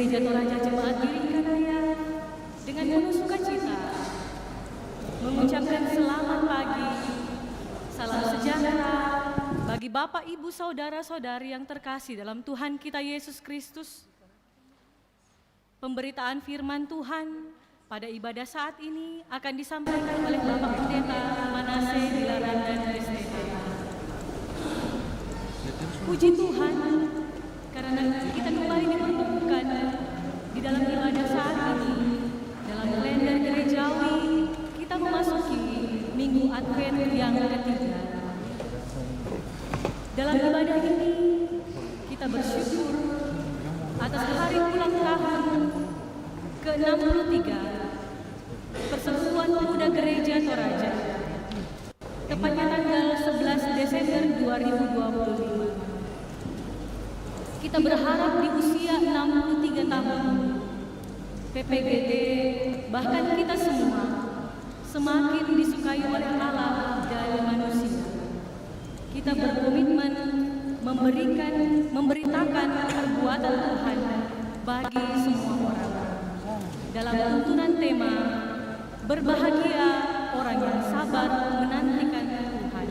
Gereja Toraja Jemaat Giringkanaya dengan penuh sukacita mengucapkan selamat pagi, salam sejahtera bagi Bapak, Ibu, Saudara-saudari yang terkasih dalam Tuhan kita Yesus Kristus. Pemberitaan firman Tuhan pada ibadah saat ini akan disampaikan oleh Bapak Pendeta Manase Dilaran dan STT. Puji Tuhan, karena kita kembali dipertemukan di dalam ibadah saat ini, dalam kalender gerejawi, kita memasuki Minggu Advent yang ketiga. Dalam ibadah ini, kita bersyukur atas hari ulang tahun ke-63 Persekutuan Pemuda Gereja Toraja, tepatnya tanggal 11 Desember 2025. Kita berharap di usia 63 tahun, PPGT, bahkan kita semua, semakin disukai oleh Allah dan manusia. Kita berkomitmen memberitakan perbuatan Tuhan bagi semua orang. Dalam tuntunan tema, berbahagia orang yang sabar menantikan Tuhan.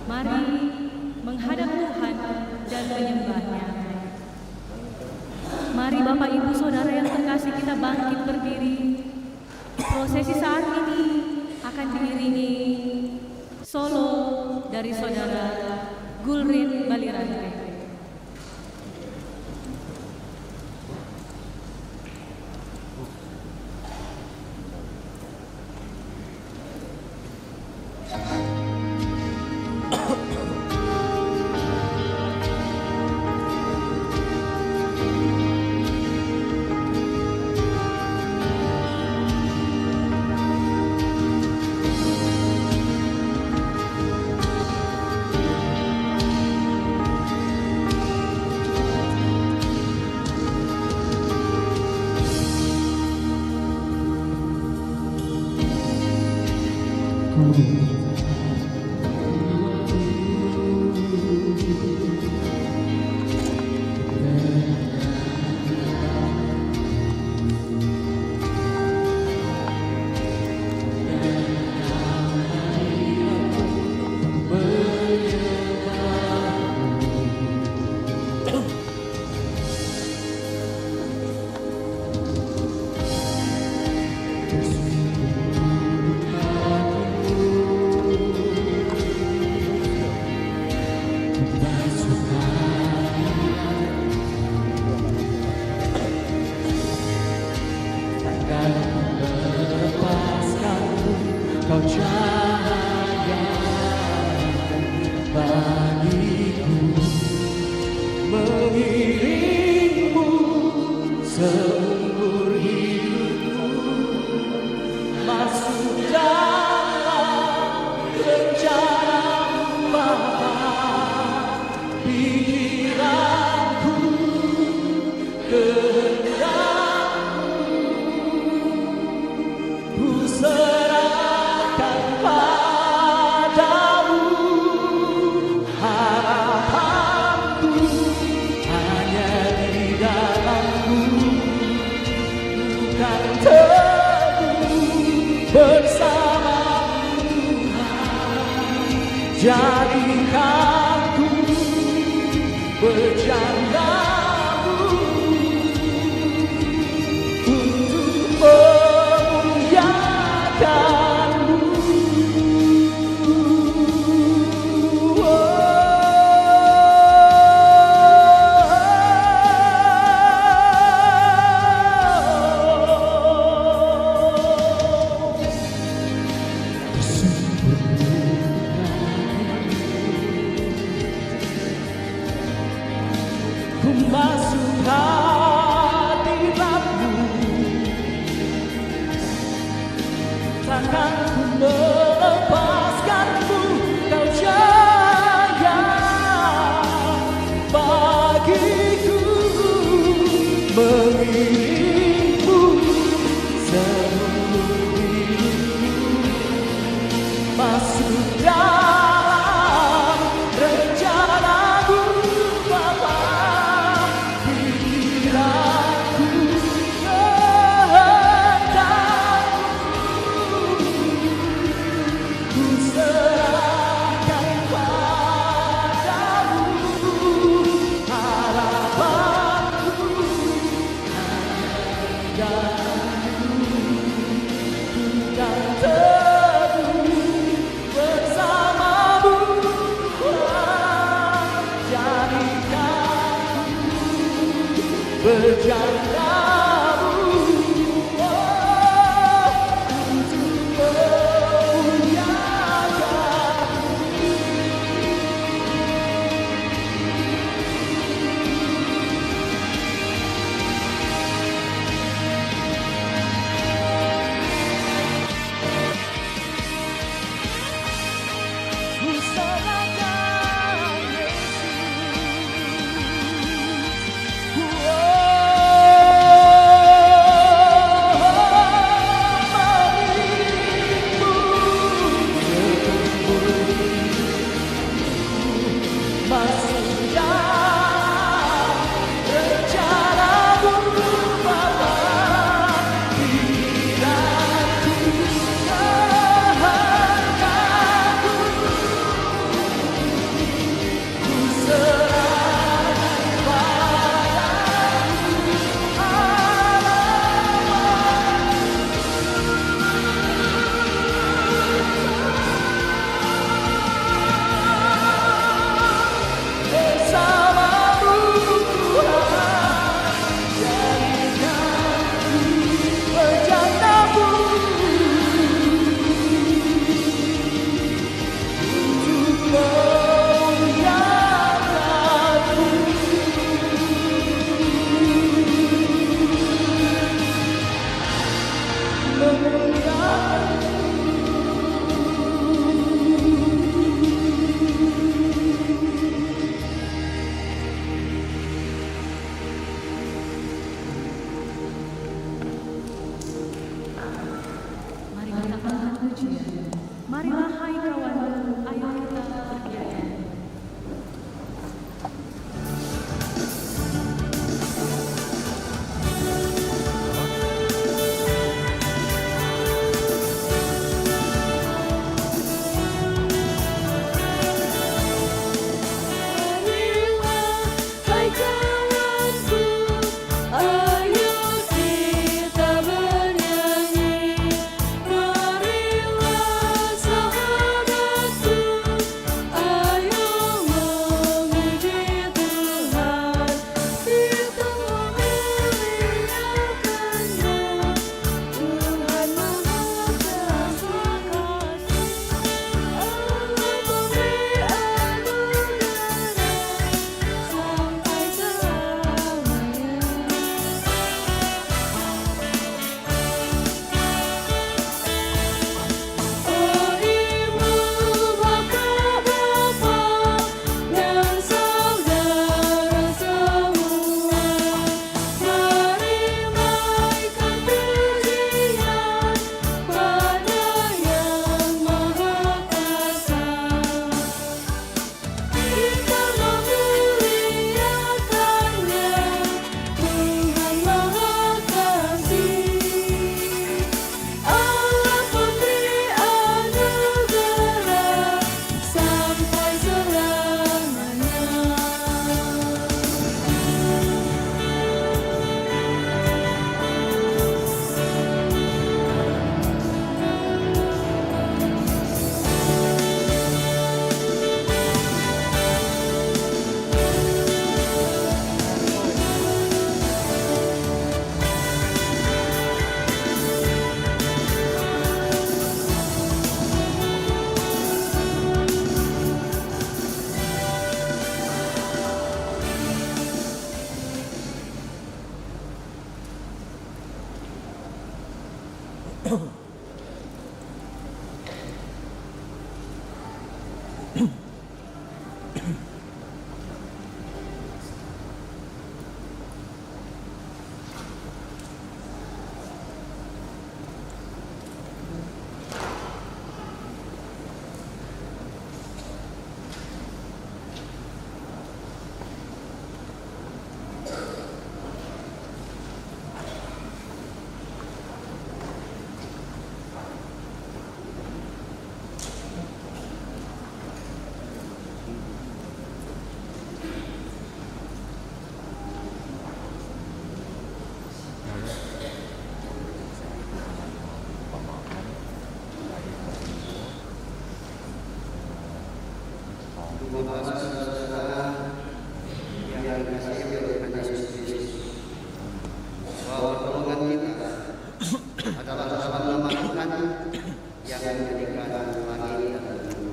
Mari menghadap Tuhan dan menyembahnya. Mari Bapak, Ibu, Saudara yang terkasih, kita bangkit berdiri. Prosesi saat ini akan diiringi solo dari Saudara Gulrin Balirante. Jadikanku berjalanmu untuk memuliakanmu. Ku masuk hadiratmu, takkan ku melepaskanmu. Kau jaya bagiku, mengiringmu seumur hidupku, masuk dalam rencanamu Bapa. dan teduh bersamamu. Jadikan berjandamu untuk memuliakan. Ku serahkan Mari kita angkat pujian. Marilah hai kawanku, ayo kita bernyanyi. Hai kawanku, ayo kita bernyanyi. Marilah sahabatku, ayo memuji Tuhan. Kita memuliakannya, Tuhan Maha Kuasa. Allah pemberi anugerah sampai selamanya. Oh ibu, bapak, dan saudara semua, mari naikkan pujian pada Yang Maha Kuasa. Kita memuliakannya, Tuhan Maha Kasih. Allah pemberi anugerah sampai selamanya. bahwa pertolongan kita adalah dalam nama Tuhan yang menjadikan langit dan bumi.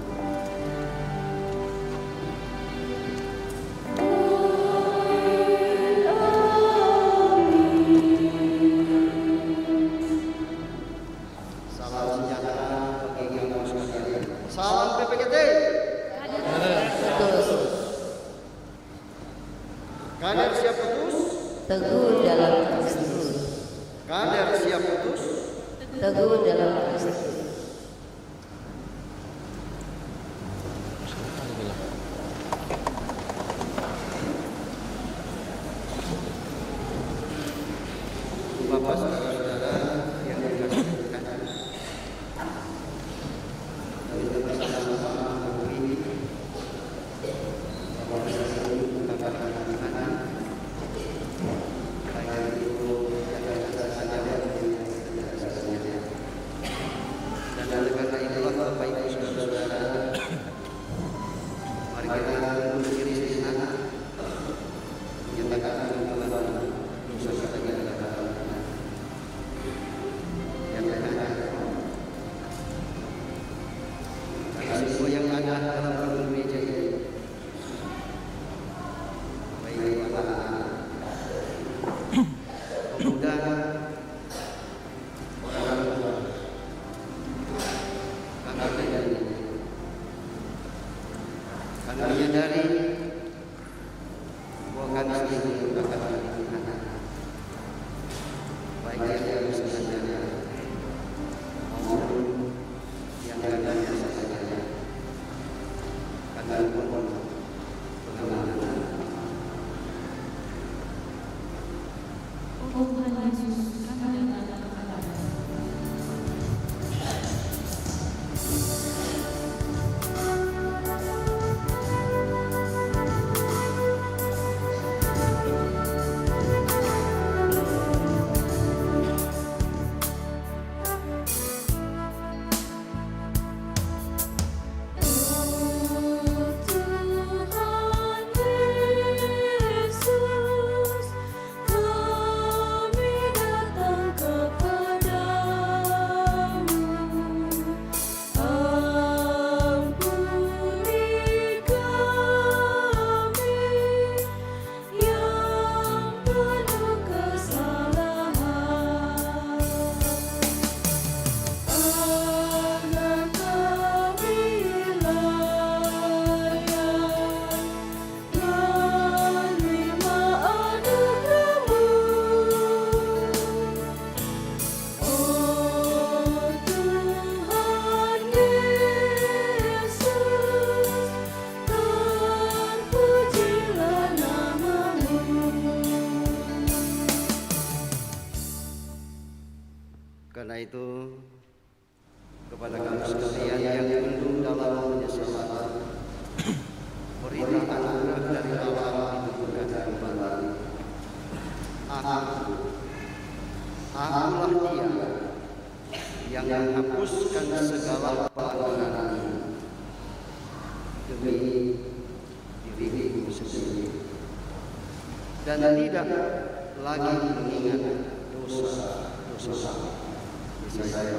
Salam sejahtera bagi kamu sekalian. Salam PPKT. Kader siap putus, Teguh dalam Kristus. kader siap putus, Teguh dalam Kristus. Bapak saudara-saudara yang dikasihi Tuhan. Kita bersama-sama mengakui bahwa ini bukan Tuhan, baik itu yang biasa saja maupun yang tidak biasanya. Dan oleh karena itulah Bapak Ibu saudara-saudara, mari kita tunduk diri sejenak, menyatakan Tuhan dosa kita di hadapan Tuhan. Ya Tuhan, kami semua yang ada dalam gedung gereja ini, baik anak-anak, pemuda, orang tua, kami menyadari bahwa kami sendiri merupakan milik Tuhan, baik yang bisa saja maupun yang tidak bisa saja. Kami pun pengalaman. Oh Tuhan Yesus, kami datang kepadamu. Karena itu, kepada kamu sekalian yang rindu dalam penyesalan, berilah anugerah dari Allah diteguhkan kembali. Akulah Dia yang menghapuskan segala pelanggaran demi diriku sendiri, dan tidak lagi mengingat dosa-dosa. Saya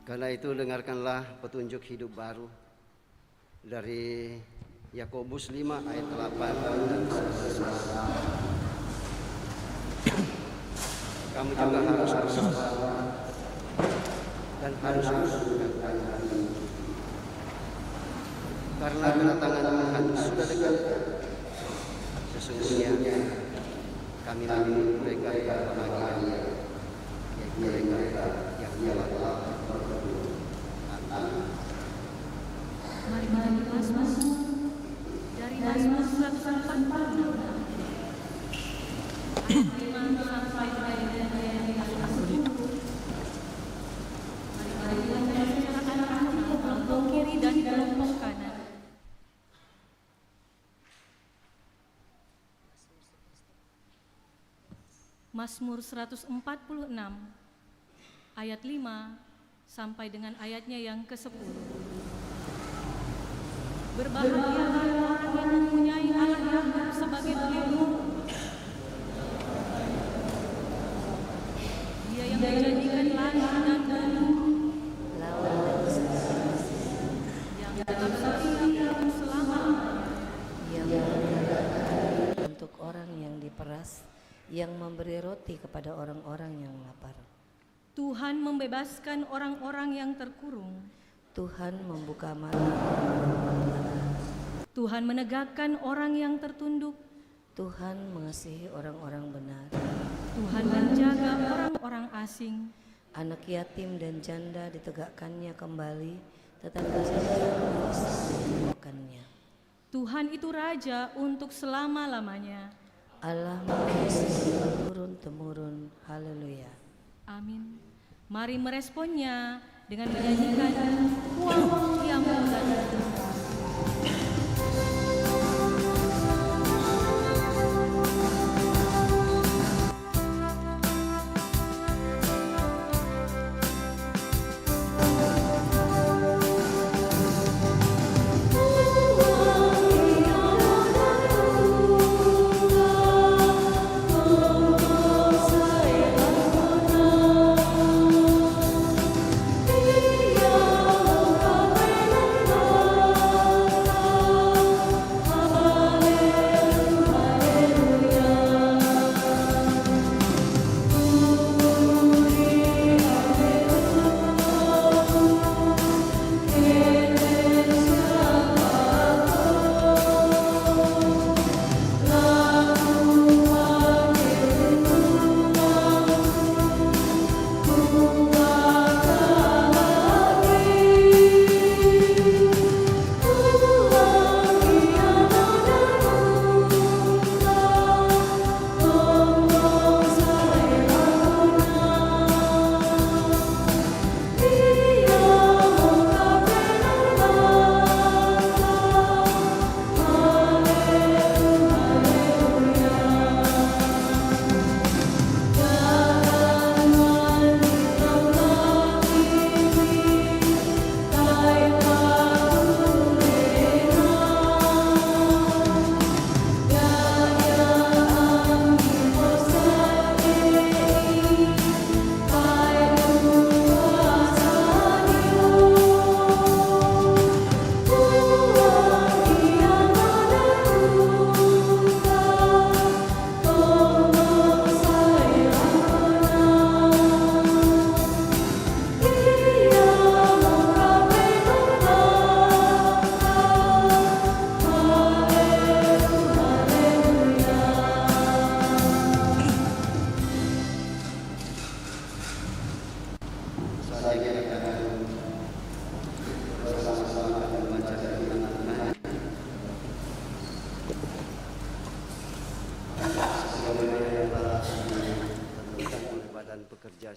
Karena itu dengarkanlah petunjuk hidup baru dari Yakobus 5 ayat 8 dan 11. kamu juga harus bersabar dan harus bersuka hati. Karena kedatangan Tuhan sudah dekat. Sesungguhnya kami menyebut mereka yang berbahagia, yaitu mereka yang telah berdoa. Amin. Mari kita Mazmur dari Mazmur 146 ayat 5 sampai ayat yang ke-10. Mari kita secara anak-anak kelompok kiri dan kelompok kanan. Mazmur 146 ayat 5 sampai dengan ayatnya yang ke-10. Berbahagialah orang yang mempunyai Allah Yakub sebagai pelindung. Dia yang menjadikan langit dan bumi, yang tetap setia selama-lamanya. Yang menegakkan untuk orang yang diperas, yang memberi roti kepada orang-orang yang lapar. Tuhan membebaskan orang-orang yang terkurung. Tuhan membuka mata. Tuhan menegakkan orang yang tertunduk. Tuhan mengasihi orang-orang benar. Tuhan menjaga orang-orang asing. Anak yatim dan janda ditegakkannya kembali, tetangga saudara menyembuhkannya. Tuhan itu Raja untuk selama-lamanya. Allah mengasihi turun-temurun. Haleluya. Amin. Mari meresponnya dengan menyanyikan uang yang mulia.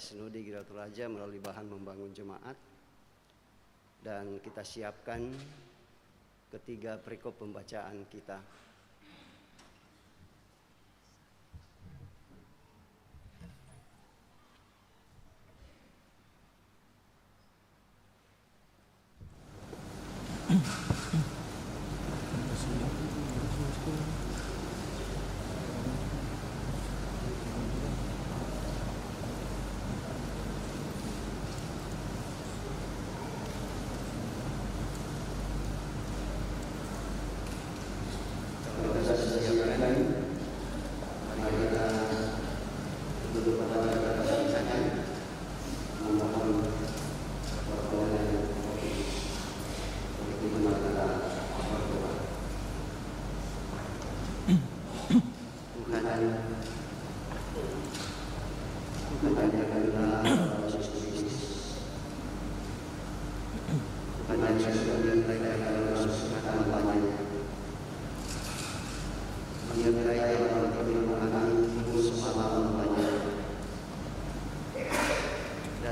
Sinode Gidatul Raja melalui bahan membangun jemaat, dan kita siapkan ketiga perikop pembacaan kita. Tuhan ajarkanlah Yesus Kristus. Tuhan ajarkanlah mereka Yesus mata-matanya. Menyertai dalam firman kami semalam-lamanya.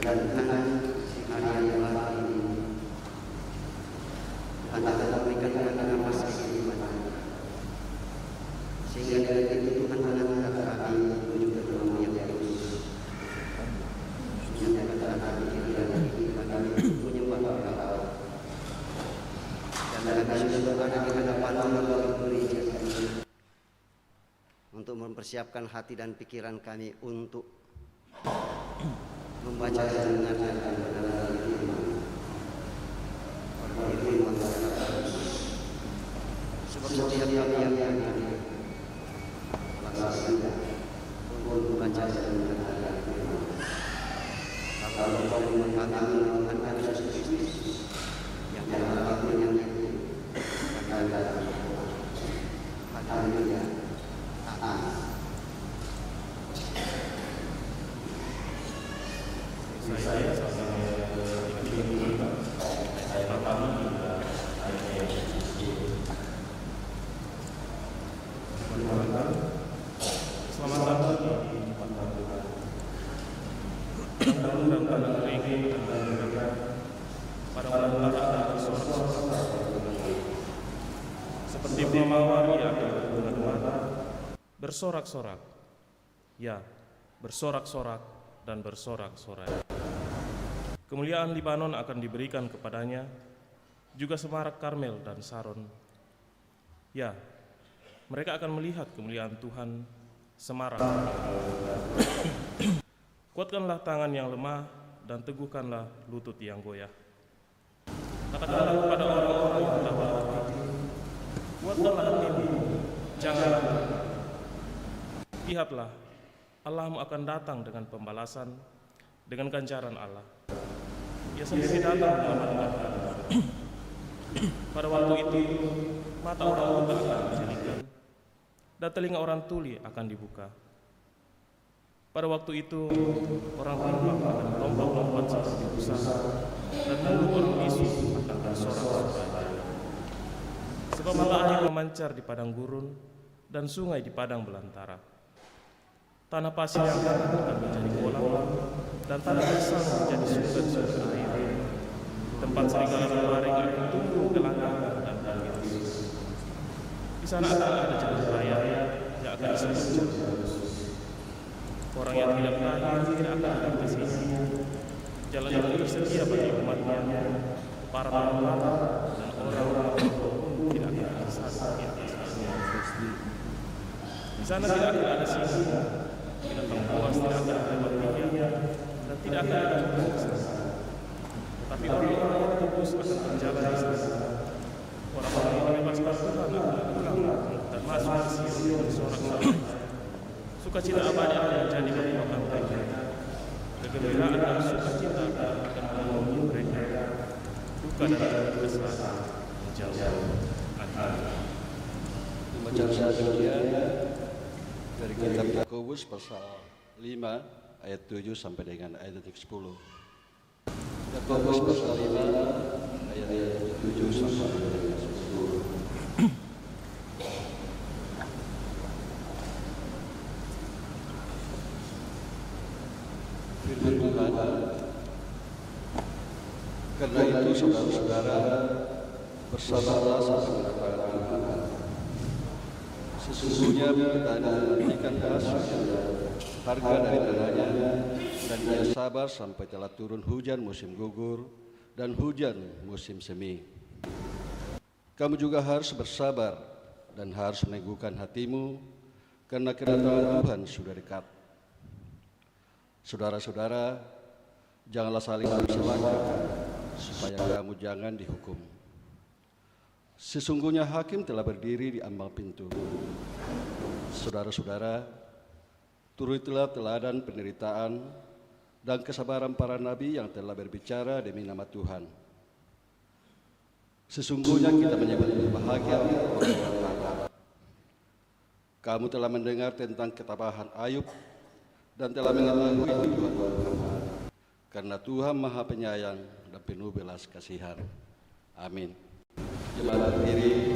Dan Tuhan di hari yang baru ini, Tuhan akan memberikan nafas kehidupan. Sehingga dari itu Tuhan mengangkat kami menuju ke rumah yang Yesus. Menyatakan kami dan kami menyembah Engkau. Dan kami sudah berada di hadapan Allah gereja ini untuk mempersiapkan hati dan pikiran kami untuk membaca dan mendengarkan kebenaran firman. Sebab setiap kami yang laksanakan untuk membaca dan mendengarkan firman. Kalau kau mengatakan Tuhan kami Yesus Kristus yang dalam firman yang itu akan datang. Haleluya. Amin. Selamat datang dan tanda kering pada wanita seperti mawar yang berbunga-bunga bersorak-sorak, ya bersorak-sorak dan bersorak-sorai. Kemuliaan Libanon akan diberikan kepadanya, juga semarak Karmel dan Saron. Ya, mereka akan melihat kemuliaan Tuhan semarak. Kuatkanlah tangan yang lemah dan teguhkanlah lutut yang goyah. Katakanlah kepada orang-orang yang tawar hati, kuatkanlah hatimu, janganlah takut. Lihatlah, Allahmu akan datang dengan pembalasan, dengan ganjaran Allah. Ia sendiri datang menyelamatkan. Pada waktu itu, mata orang buta akan dijelikan, dan telinga orang tuli akan dibuka. Pada waktu itu, orang bimbang akan melompat-lompat seperti busa, dan mulut orang bisu akan bersorak-sorai. Sebab mata air memancar di padang gurun, dan sungai di padang belantara. Tanah pasir yang akan menjadi kolam, dan tanah basah menjadi sumber-sumber air. Tempat serigala berbaring akan tumbuh gelanggang dan bergirus. Di sana akan ada jalan raya yang akan disebut jalan khusus. Orang yang tidak benar tidak akan melintasinya. Jalan itu tersedia bagi umatnya, para penghormat dan orang-orang pun tidak akan tersesat di atasnya. Di sana tidak akan ada singa, binatang buas tidak akan melewatinya, dan tidak akan ada kebun. Tapi orang-orang yang tebus akan berjalan di sana. Orang-orang yang dibebaskan Tuhan akan pulang dan masuk ke Sion dengan sorak-sorai. Sukacita abadi akan menjadi kekuatan mereka. Kegembiraan dan sukacita akan memenuhi mereka. Duka dan kekesalan menjauh. Amin. Bacaan selanjutnya dari kitab Yakobus pasal 5 ayat 7 sampai dengan ayat 10. Yakobus pasal 5 ayat 7 sampai dengan 10. Firman Tuhan, karena itu saudara-saudara, bersabarlah sampai kedatangan Tuhan. Sesungguhnya kita menantikan hasil harga dari tanahnya, dan ia sabar sampai telah turun hujan musim gugur dan hujan musim semi. Kamu juga harus bersabar dan harus meneguhkan hatimu, karena kedatangan Tuhan sudah dekat. Saudara-saudara, janganlah saling mencelakakan, supaya kamu jangan dihukum. Sesungguhnya hakim telah berdiri di ambang pintu. Saudara-saudara, turutilah teladan penderitaan dan kesabaran para nabi yang telah berbicara demi nama Tuhan. Sesungguhnya kita menyebut berbahagia orang yang taat, Kamu telah mendengar tentang ketabahan Ayub dan telah mengetahui tujuan hamba. Karena Tuhan Maha Penyayang dan penuh belas kasihan. Amin. Jemaat berdiri.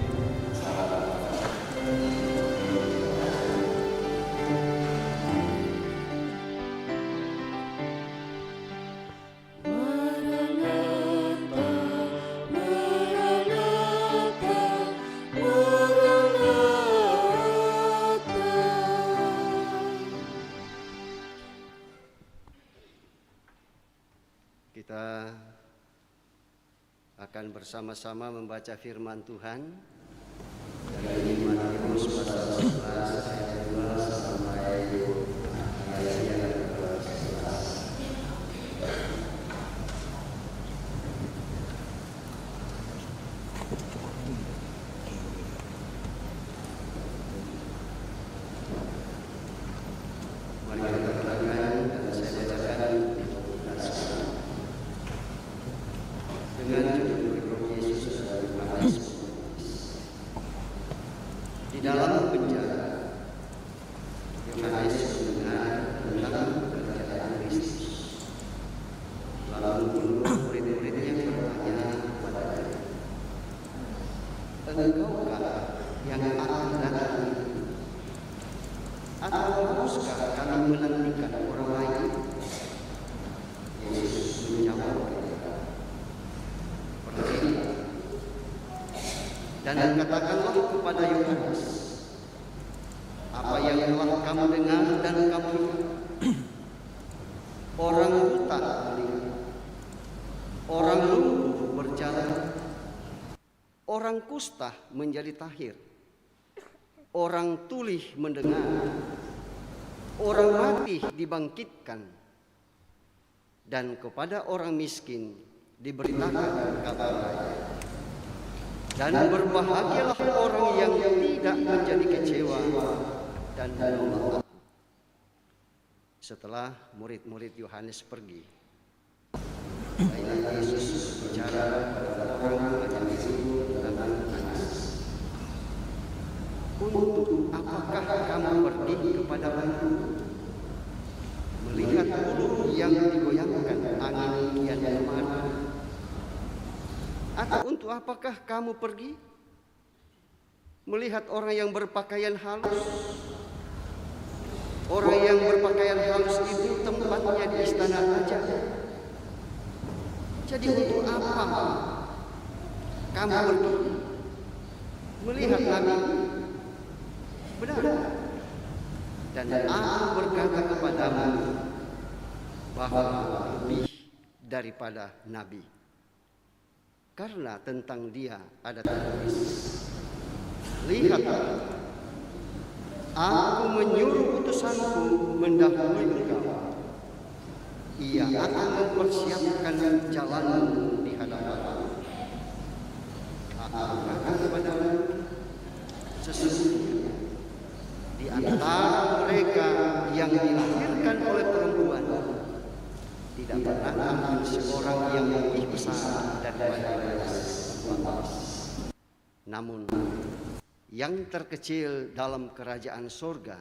Kita akan bersama-sama membaca firman Tuhan dari Matius pasal 11 ayat 12 sampai ayat yang ke-11. Mari kita perhatikan dan saya bacakan dengan judul Roh Yesus dari Yohanes. Di dalam penjara, Yohanes mendengar tentang kerajaan Kristus. Lalu murid-muridnya bertanya kepadanya, "Engkaukah yang akan datang itu? Atau haruskah kami menantikan orang lain?" Yesus menjawab, "Dan katakanlah kepada Yohanes, apa yang telah kamu dengar dan kamu lihat. Orang buta melihat, orang lumpuh berjalan, orang kusta menjadi tahir, orang tuli mendengar, orang mati dibangkitkan, dan kepada orang miskin diberitakan kabar baik. Dan berbahagialah orang yang tidak menjadi kecewa dan menolak aku." Setelah murid-murid Yohanes pergi, Yesus bicara kepada orang yang itu tentang Yohanes. "Untuk apakah kamu pergi kepada batu? Melihat bulu yang digoyangkan angin kian kemana? Atau untuk apakah kamu pergi melihat orang yang berpakaian halus? Orang yang berpakaian halus itu tempatnya di istana raja. Jadi untuk apa kamu pergi melihat nabi? Benar. Dan aku berkata kepadamu bahwa lebih daripada nabi. Karena tentang dia ada tertulis, lihat, aku menyuruh utusanku mendahului engkau. Ia akan mempersiapkan jalanmu di hadapanmu. Aku berkata kepadamu, sesungguhnya di antara mereka yang dilahirkan oleh perempuan tidak pernah ada seorang yang lebih besar daripada Yohanes. Namun yang terkecil dalam kerajaan surga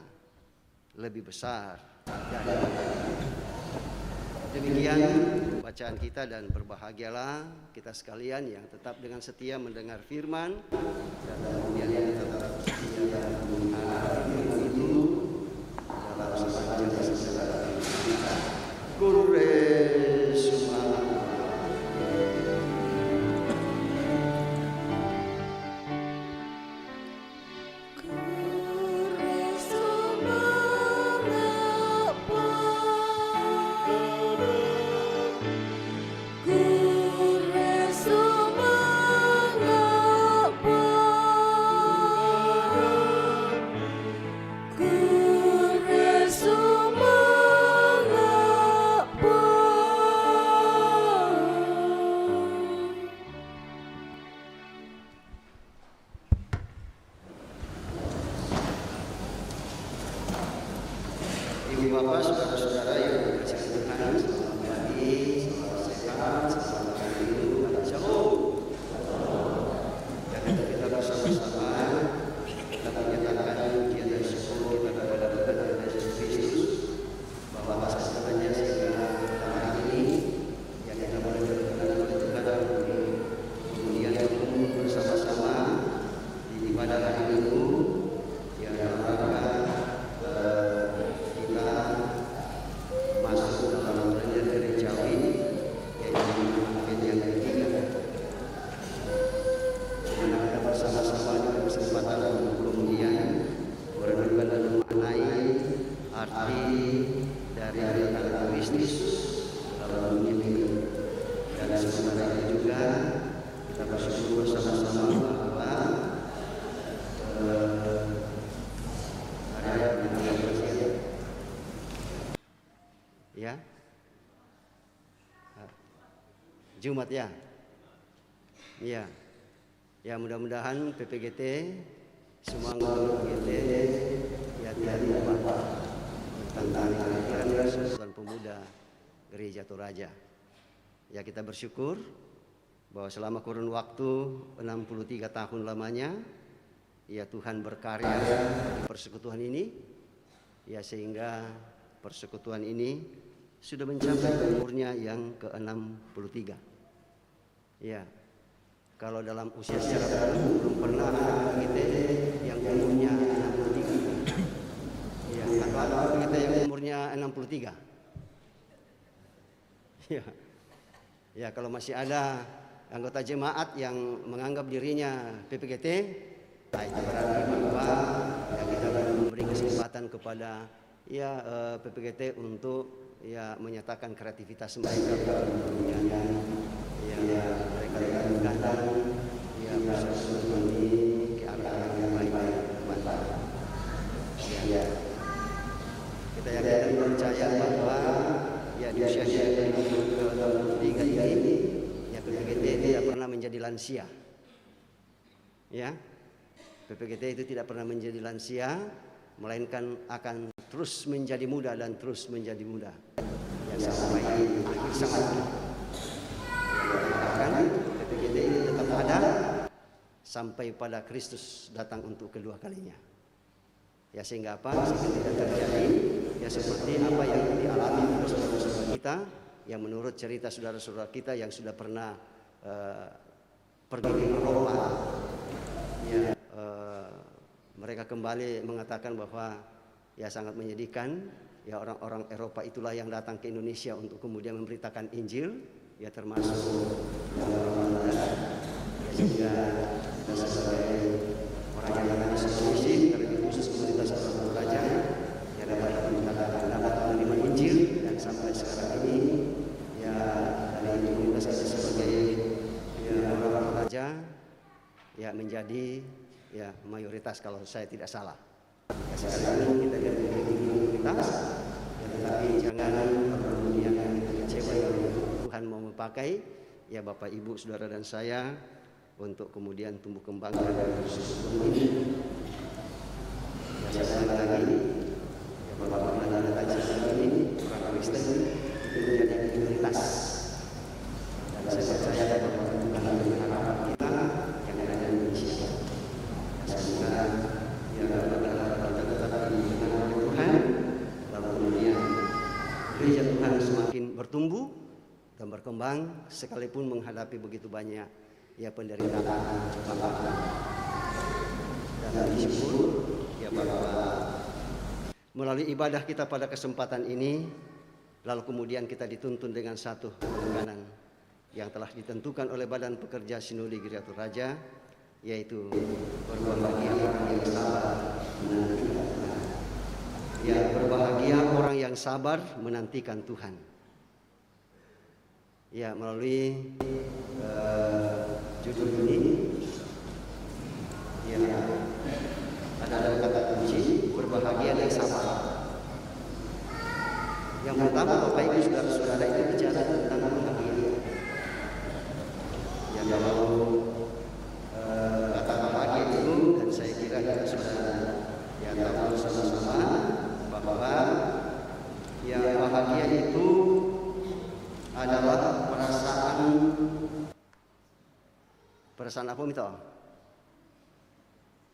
lebih besar dari demikian bacaan kita, dan berbahagialah kita sekalian yang tetap dengan setia mendengar firman dan kemudian tetap setia mendengar firman itu dalam sepanjang sejarah kita. Ibu bapak, saudara-saudara yang dikasihi Tuhan, selamat pagi, selamat sehat, selamat hari minggu, shalom. Dan kita bersama-sama kita menyatakan pujian dan syukur arti dari tanda Kristus dalam dunia ini. Dan sementara itu juga kita bersyukur bersama-sama bahwa ada ya Jumat ya. Ya. Ya, mudah-mudahan PPGT semua anggota PPGT ya tidak lupa tentang Persatuan Pemuda Gereja Toraja. Ya, kita bersyukur bahwa selama kurun waktu 63 tahun lamanya ya Tuhan berkarya di persekutuan ini ya, sehingga persekutuan ini sudah mencapai umurnya yang ke-63. Ya. Kalau dalam usia secara belum pernah ada kita yang umurnya 63. Ya, atau kita yang umurnya 63. Ya. Ya, kalau masih ada anggota jemaat yang menganggap dirinya PPGT, nah itu berarti bahwa ya kita memberi kesempatan kepada ya PPGT untuk ya menyatakan kreativitas mereka dalam ya mereka kadang ya persatuan ini ke arah yang baik. Ya, kita yakin dan percaya bahwa ya di usia yang ke-63 ini ya PPGT tidak pernah menjadi lansia. Ya, PPGT itu tidak pernah menjadi lansia, melainkan akan terus menjadi muda dan terus menjadi muda. Ya, sampai akhir zaman. PPGT ini tetap ada sampai pada Kristus datang untuk kedua kalinya. Ya, sehingga apa? Sehingga tidak terjadi ya seperti apa yang dialami oleh saudara-saudara kita yang menurut cerita saudara-saudara kita yang sudah pernah pergi ke Eropa. Ya, mereka kembali mengatakan bahwa ya sangat menyedihkan ya orang-orang Eropa itulah yang datang ke Indonesia untuk kemudian memberitakan Injil. Ya, termasuk ya, sehingga kita sebagai orang yang ada di Sulawesi, terlebih khusus komunitas orang Toraja, ya dapat menerima Injil dan sampai sekarang ini ya dari komunitas kita sebagai ya orang Toraja ya menjadi ya mayoritas kalau saya tidak salah. Ya, sekarang ini kita jadi komunitas, ya, tetapi jangan kemudian kita kecewa yang Tuhan mau memakai ya Bapak Ibu Saudara dan saya untuk kemudian tumbuh kembang dalam persekutuan ini. Ya, sekali lagi ya Bapak dan Ibu ini orang Kristen itu menjadi prioritas. Dan saya percaya bahwa Tuhan mengharapkan kita yang ada di Indonesia. Semoga ya tetap diinginkan oleh Tuhan, lalu kemudian gereja Tuhan semakin bertumbuh dan berkembang sekalipun menghadapi begitu banyak ya penderitaan cobaan. Dan bersyukur ya bahwa melalui ibadah kita pada kesempatan ini lalu kemudian kita dituntun dengan satu penekanan yang telah ditentukan oleh Badan Pekerja Sinode Gereja Toraja, yaitu berbahagia orang yang sabar menantikan Tuhan. Ya, berbahagia orang yang sabar menantikan Tuhan. Ya, melalui judul ini ya ada kata kunci berbahagia dan sabar. Yang pertama Bapak Ibu Saudara-saudara itu bicara tentang bahagia. Ya, kalau kata bahagia itu dan saya kira kita sudah ya tahu sama-sama bahwa ya bahagia itu adalah perasaan apa itu?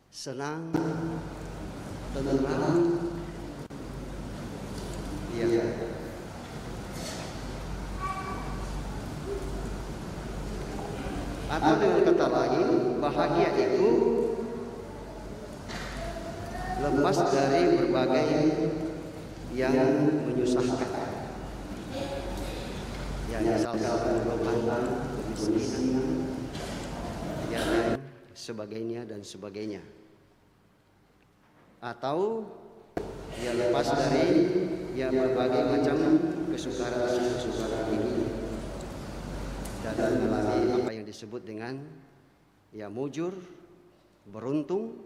Senang, tenteram, iya. Atau dengan kata lain, bahagia itu lepas dari berbagai yang menyusahkan. Ya, misalkan kebutuhan, kemiskinan, ya, dan sebagainya. Atau ya lepas dari ya berbagai macam kesukaran ini dan mengalami apa yang disebut dengan ya mujur, beruntung,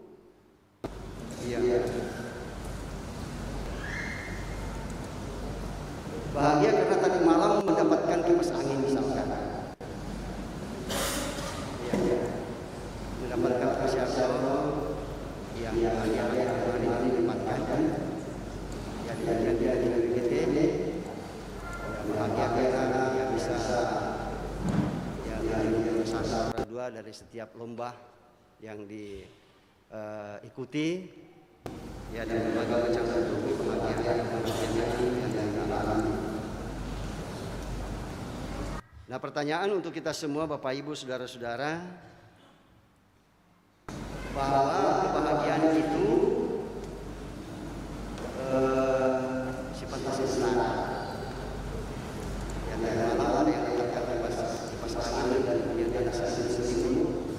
ya bahagia karena tadi malam mendapatkan kipas angin misalkan, ya, mendapatkan kipas yang hari-hari kemarin didapatkan, ya dengan BGT, bahagia karena ya bisa ya menjadi sasar dua dari setiap lomba yang diikuti, ya dan berbagai macam kebahagiaan yang dialami. Nah, pertanyaan untuk kita semua Bapak Ibu Saudara-saudara, bahwa kebahagiaan itu sifatnya sementara. Ya, malam ada yang dikatakan kipas angin dan kemudian ada selimut,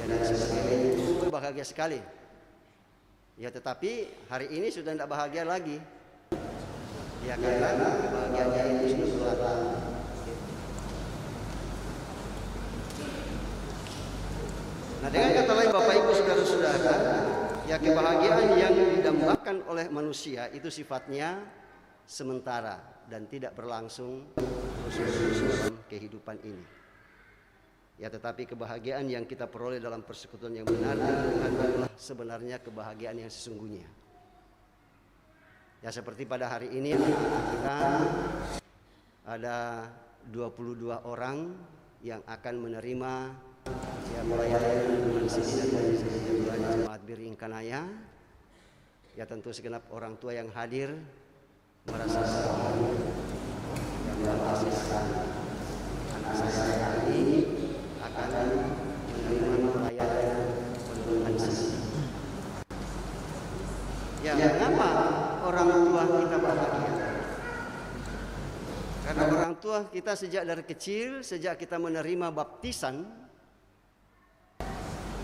ya dan sebagainya, itu bahagia sekali. Ya, tetapi hari ini sudah tidak bahagia lagi. Ya, karena kebahagiaannya itu sudah berlalu. Nah, dengan kata lain Bapak Ibu Saudara-saudara, ya kebahagiaan yang didambakan oleh manusia itu sifatnya sementara dan tidak berlangsung dalam kehidupan ini. Ya, tetapi kebahagiaan yang kita peroleh dalam persekutuan yang benar adalah sebenarnya kebahagiaan yang sesungguhnya. Ya, seperti pada hari ini kita ada 22 orang yang akan menerima ya pelayanan di sini dari Jemaat Bir Inkanaya. Ya, tentu segenap orang tua yang hadir merasa senang yang mengasihi anak saya ini akan menerima pelayanan penuhan sisi. Ya, kenapa orang tua kita bahagia? Karena orang tua kita sejak dari kecil, sejak kita menerima baptisan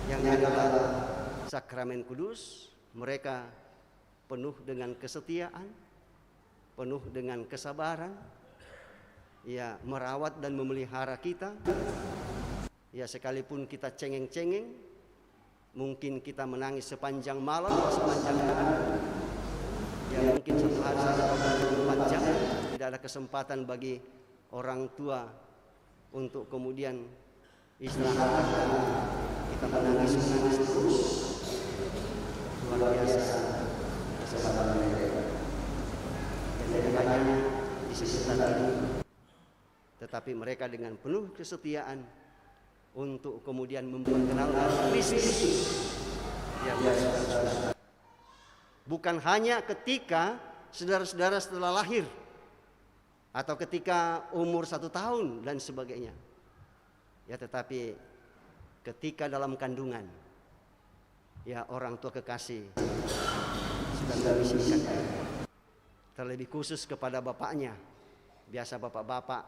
yang adalah sakramen kudus, mereka penuh dengan kesetiaan, penuh dengan kesabaran, ya merawat dan memelihara kita. Ya, sekalipun kita cengeng-cengeng, mungkin kita menangis sepanjang malam, sepanjang hari. Ya, mungkin satu hari 24 jam tidak ada kesempatan bagi orang tua untuk kemudian istirahat. Kita menangis terus, luar biasa kesabaran mereka. Jadi banyak di sisi ini, tetapi mereka dengan penuh kesetiaan untuk kemudian memperkenalkan Kristus. Ya, bukan hanya ketika saudara-saudara setelah lahir atau ketika umur 1 tahun dan sebagainya, ya, tetapi ketika dalam kandungan, ya orang tua kekasih sudah membisikkan, terlebih khusus kepada bapaknya. Biasa bapak-bapak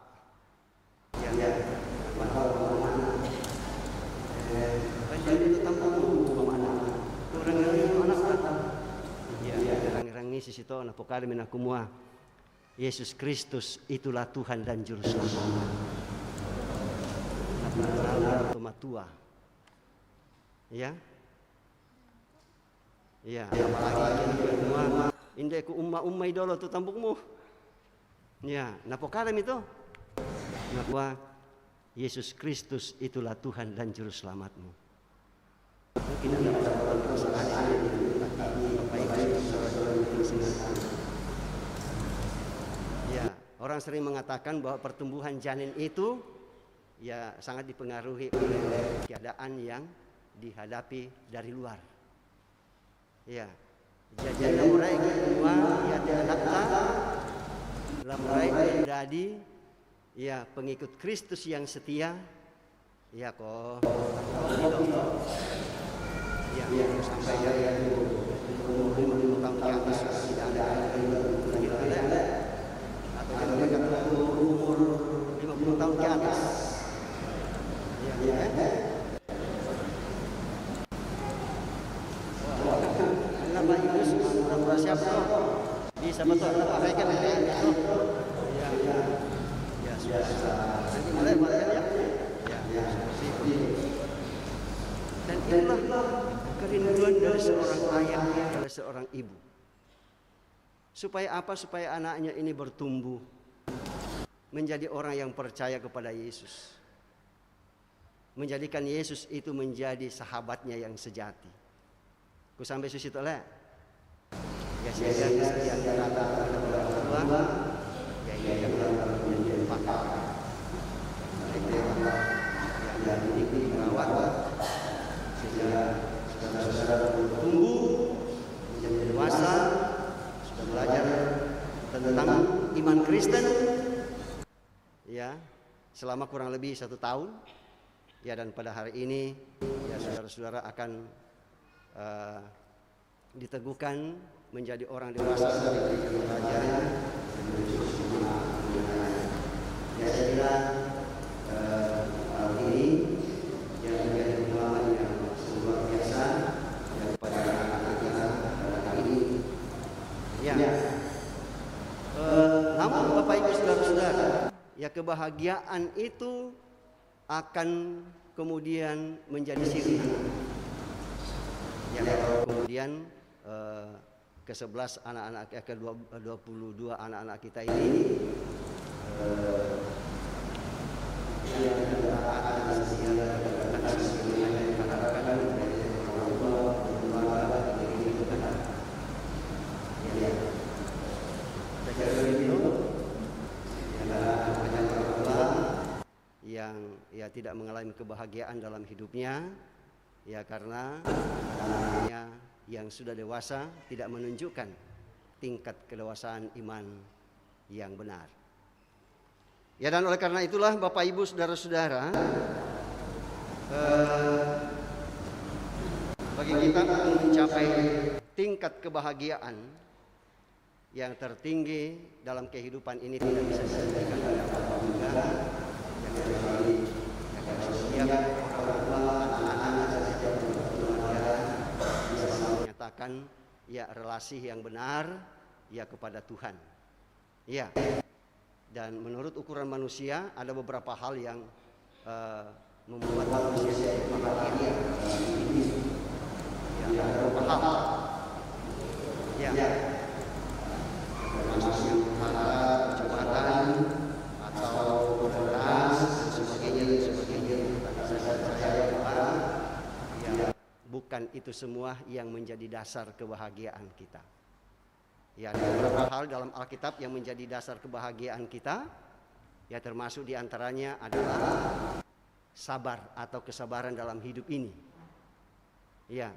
yang itu tampung mana orang ini sisito na pokari minakumua Yesus Kristus itulah Tuhan dan Juru Selamat. Nah, tua. Ya, ya, apalagi semua indai ku umma idolo tu tampukmu. Ya, napokalem itu. Nakwa Yesus Kristus itulah Tuhan dan Juru Selamatmu. Mungkin ada permasalahan ya, orang sering mengatakan bahwa pertumbuhan janin itu ya sangat dipengaruhi oleh keadaan yang dihadapi dari luar. Ya, jadi mulai kedua ya dianakta mulai menjadi ya pengikut Kristus yang setia. Ya kok. Ya, sampai ya umur 50 tahun ke atas tidak ada atau mereka umur 50 tahun ke atas. Ya. Nama Yesus siapa? Siapa tuh? Pakaikan ya. Ya, sudah. Nanti mulai ya. Ya, seperti itu. Dan itulah kerinduan dari seorang ayah, dari seorang ibu. Supaya apa? Supaya anaknya ini bertumbuh menjadi orang yang percaya kepada Yesus. Menjadikan Yesus itu menjadi sahabatnya yang sejati. Ku sampai situ lah. Ya siaga kesetiaan kata kepada orang tua. Ya yang menjadi pakar. Itu yang dididik merawat sehingga saudara-saudara bertumbuh menjadi dewasa, sudah belajar tentang iman Kristen. Ya, selama kurang lebih 1 tahun. Ya, dan pada hari ini ya saudara-saudara akan diteguhkan menjadi orang dewasa dari gereja remaja. Ya, saya kira hal ini yang menjadi pengalaman yang luar biasa ya, kepada anak-anak kita pada hari ini. Ya. Namun Bapak Ibu saudara-saudara, ya kebahagiaan itu akan kemudian menjadi sirna. Ya kalau kemudian ke-11 anak-anak, ke-22 anak-anak kita ini yang ya tidak mengalami kebahagiaan dalam hidupnya ya karena anaknya yang sudah dewasa tidak menunjukkan tingkat kedewasaan iman yang benar. Ya, dan oleh karena itulah Bapak Ibu saudara-saudara, bagi kita untuk mencapai tingkat kebahagiaan yang tertinggi dalam kehidupan ini tidak bisa diselesaikan oleh apa juga. Yang orang tua, anak-anak setiap keluarga bisa menyatakan ya relasi yang benar ya kepada Tuhan. Ya. Dan menurut ukuran manusia ada beberapa hal yang membuat manusia bahagia. Ya, ada beberapa hal. Ya. Manusia harta, jabatan atau popularitas sebagainya. Ya, bukan itu semua yang menjadi dasar kebahagiaan kita. Ya, ada beberapa hal dalam Alkitab yang menjadi dasar kebahagiaan kita. Ya, termasuk diantaranya adalah sabar atau kesabaran dalam hidup ini. Ya,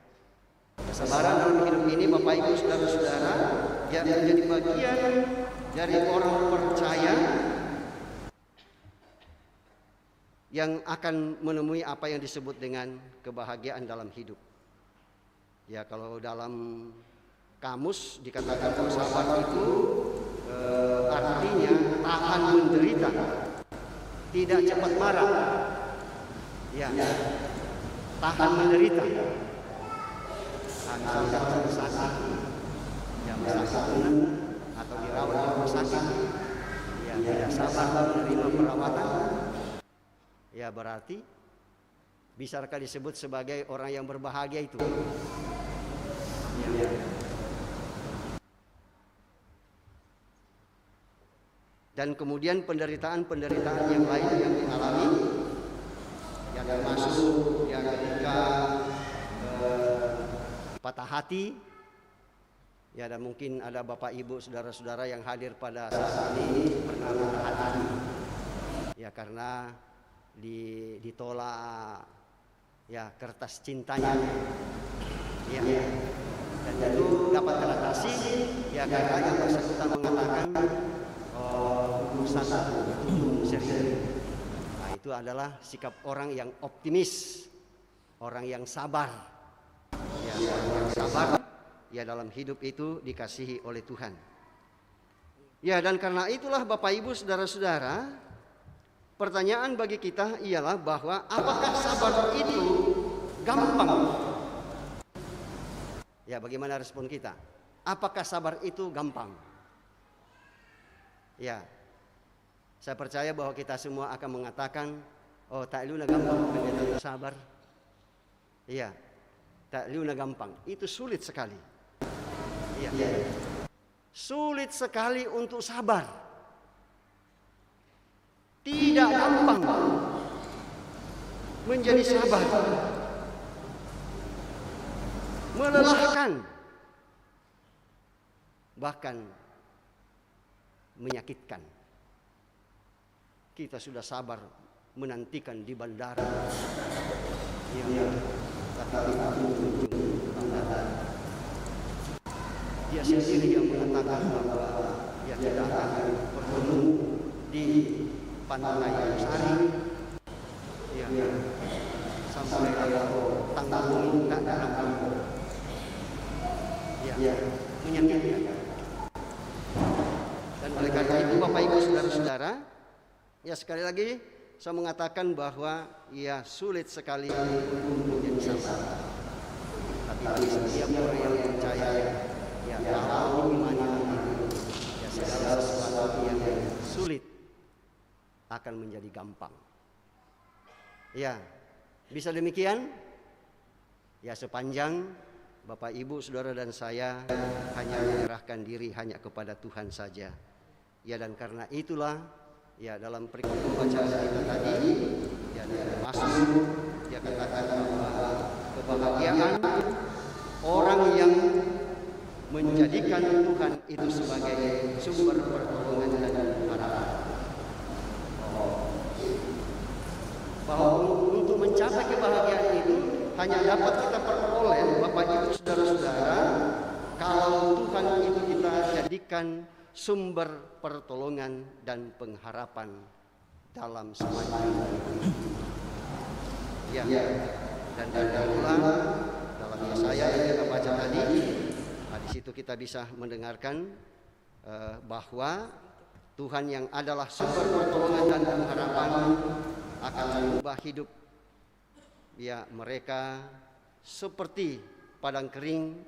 kesabaran dalam hidup ini Bapak Ibu saudara-saudara yang menjadi bagian dari orang percaya yang akan menemui apa yang disebut dengan kebahagiaan dalam hidup. Ya, kalau dalam kamus dikatakan bahwa sabar itu artinya tahan menderita, tidak cepat marah. Ya, tahan menderita. Misalkan sakit, yang sakit atau dirawat di rumah sakit, ya tidak sabar menerima perawatan. Ya berarti bisakah disebut sebagai orang yang berbahagia itu? Ya. Dan kemudian penderitaan-penderitaan yang lain yang dialami, yang termasuk yang ketika patah hati, ya dan mungkin ada Bapak Ibu saudara-saudara yang hadir pada saat ini pernah patah hati, ya karena ditolak ya kertas cintanya, ya dan itu dapat teratasi ya karena yang bersangkutan mengatakan serius. Nah, itu adalah sikap orang yang optimis, orang yang sabar. Ya, orang yang sabar ya dalam hidup itu dikasihi oleh Tuhan. Ya, dan karena itulah Bapak Ibu saudara-saudara, pertanyaan bagi kita ialah bahwa apakah sabar itu gampang? Ya, bagaimana respon kita? Apakah sabar itu gampang? Ya, saya percaya bahwa kita semua akan mengatakan, oh tak liuna gampang pendeta sabar. Iya, tak liuna gampang. Itu sulit sekali. Iya, sulit sekali untuk sabar. Tidak gampang menjadi sabar. Melelahkan. Bahkan menyakitkan. Kita sudah sabar menantikan di bandara. Ya, tapi dia sendiri yang mengatakan bahwa dia tidak akan bertemu di pantai Sari. Ya, sampai tanggal minta dalam ya, menyakitkan. Dan oleh karena itu Bapak Ibu Saudara-saudara, ya sekali lagi saya mengatakan bahwa ya sulit sekali untuk menjadi sabar. Tapi setiap orang yang percaya, ya kalau imannya ya segala sesuatu yang sulit akan menjadi gampang. Ya, bisa demikian? Ya sepanjang Bapak Ibu Saudara dan saya hanya menyerahkan diri hanya kepada Tuhan saja. Ya dan karena itulah ya dalam perikop pembacaan kita tadi ya Mazmur dia katakan bahwa kebahagiaan orang yang menjadikan Tuhan itu sebagai sumber pertolongan dan harapan. Bahwa untuk mencapai kebahagiaan itu hanya dapat kita peroleh Bapak Ibu Saudara-saudara kalau Tuhan itu kita jadikan sumber pertolongan dan pengharapan dalam semuanya. Ya, dan itulah dalam Yesaya yang kita baca tadi, di situ kita bisa mendengarkan bahwa Tuhan yang adalah sumber pertolongan dan pengharapan akan mengubah hidup ya mereka seperti padang kering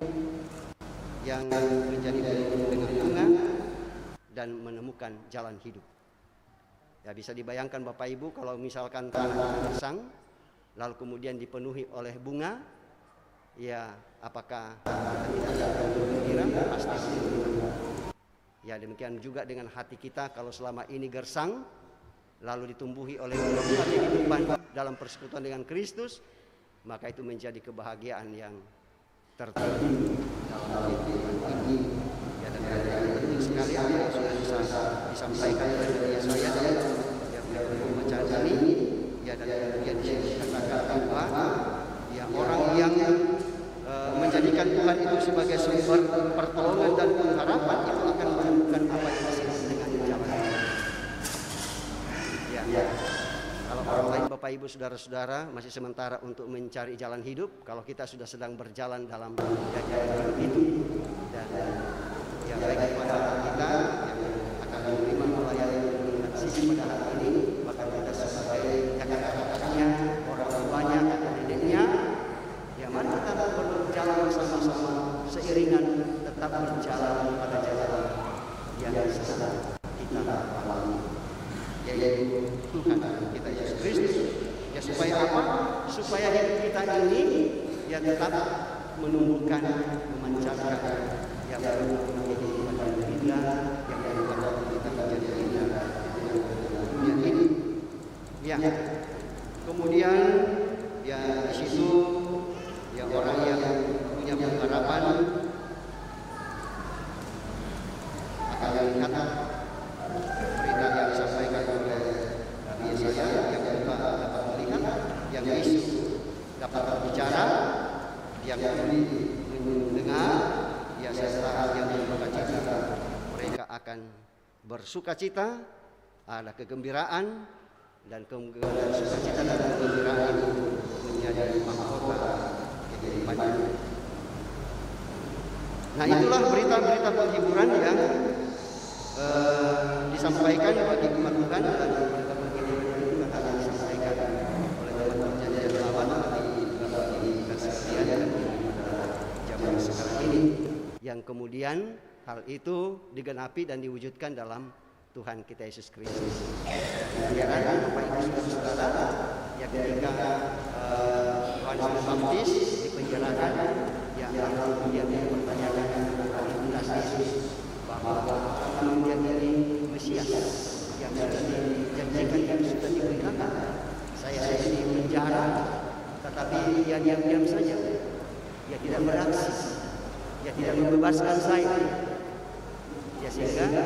yang menjadi penuh dengan bunga dan menemukan jalan hidup. Ya bisa dibayangkan Bapak Ibu kalau misalkan tanah gersang lalu kemudian dipenuhi oleh bunga, ya apakah tidak akan bergembira? Pasti. Ya demikian juga dengan hati kita kalau selama ini gersang lalu ditumbuhi oleh bunga kehidupan dalam persekutuan dengan Kristus, maka itu menjadi kebahagiaan yang tertinggi dalam kehidupan ini. Ya dan penting sekali apa yang sudah disampaikan oleh Yesaya yang pembacaan ini. Ya dan kemudian dikatakan bahwa ya orang yang menjadikan Tuhan itu sebagai sumber pertolongan dan pengharapan itu akan menemukan apa yang disebut dengan jalan. Ya. Kalau orang lain Bapak Ibu Saudara-saudara masih sementara untuk mencari jalan hidup, kalau kita sudah sedang berjalan dalam jalan itu dan ya baik kepada kita yang akan menerima melayani dengan kasih pada hari ini, bahkan kita sebagai kakak-kakaknya, orang tuanya, kakak-adiknya, ya mari kita berjalan bersama-sama seiringan tetap berjalan pada jalan yang sedang kita alami, yaitu Tuhan kita Yesus Kristus. Ya supaya apa? Supaya hidup kita ini ya tetap menumbuhkan, memancarkan yang menjadi kehidupan yang indah, yang membuat kita menjadi indah dengan dunia ini. Ya. Kemudian ya di situ ya orang yang punya pengharapan akan melihat berita yang disampaikan oleh Nabi Yesaya yang kita dapat melihat, yang bisu dapat berbicara, yang mendengar, ya serta yang bersukacita. Mereka akan bersukacita, ada kegembiraan dan sukacita dan kegembiraan itu menjadi mahkota kehidupan. Nah itulah berita-berita penghiburan yang disampaikan bagi umat Tuhan dan berita penghiburan itu akan disampaikan oleh Tuhan perjanjian lama bagi kita sekalian dan pada zaman sekarang ini, yang kemudian hal itu digenapi dan diwujudkan dalam Tuhan kita Yesus Kristus. Ya kan, Bapak Ibu Saudara, ya ketika Yohanes Pembaptis dipenjarakan, ya kemudian dia mempertanyakan identitas Yesus, bahwa kemudian ini Mesias yang sudah dijanjikan, yang sudah diberitakan. Saya di penjara, tetapi dia diam-diam saja. Dia tidak beraksi, dia tidak membebaskan saya. Ya sehingga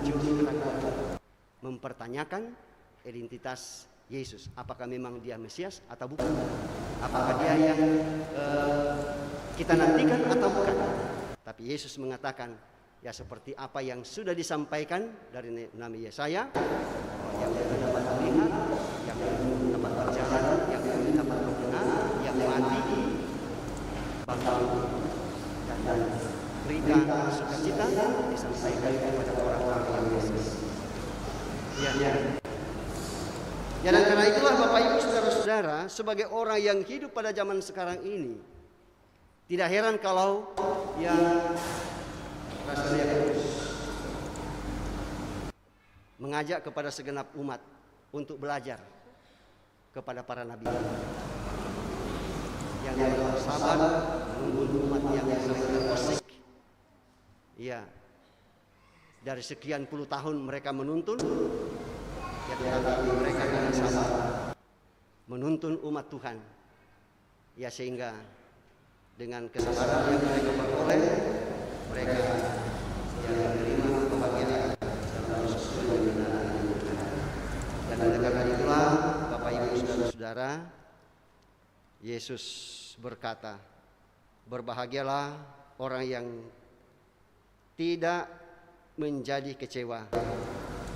muncul keraguan, mempertanyakan identitas Yesus. Apakah memang dia Mesias atau bukan? Apakah dia yang kita nantikan atau bukan? Tapi Yesus mengatakan, ya seperti apa yang sudah disampaikan dari Nabi Yesaya, yang dapat melihat, yang dapat berjalan, yang dapat mendengar, yang mati, bangkit dan berikan sukacita disampaikan kepada orang-orang yang Yesus. Ya, dan karena itulah Bapak Ibu Saudara-saudara, sebagai orang yang hidup pada zaman sekarang ini, tidak heran kalau yang Rasul Yakobus mengajak kepada segenap umat untuk belajar kepada para nabi yang bersabar menunggu umat yang terposik. Ya, dari sekian puluh tahun mereka menuntun, ya tetapi mereka dengan sabar menuntun umat Tuhan. Ya sehingga dengan kesabaran yang mereka peroleh, mereka yang menerima kebahagiaan dalam proses penyempurnaan Tuhan. Dan oleh karena itulah Bapak Ibu Saudara-saudara, Yesus berkata, berbahagialah orang yang tidak menjadi kecewa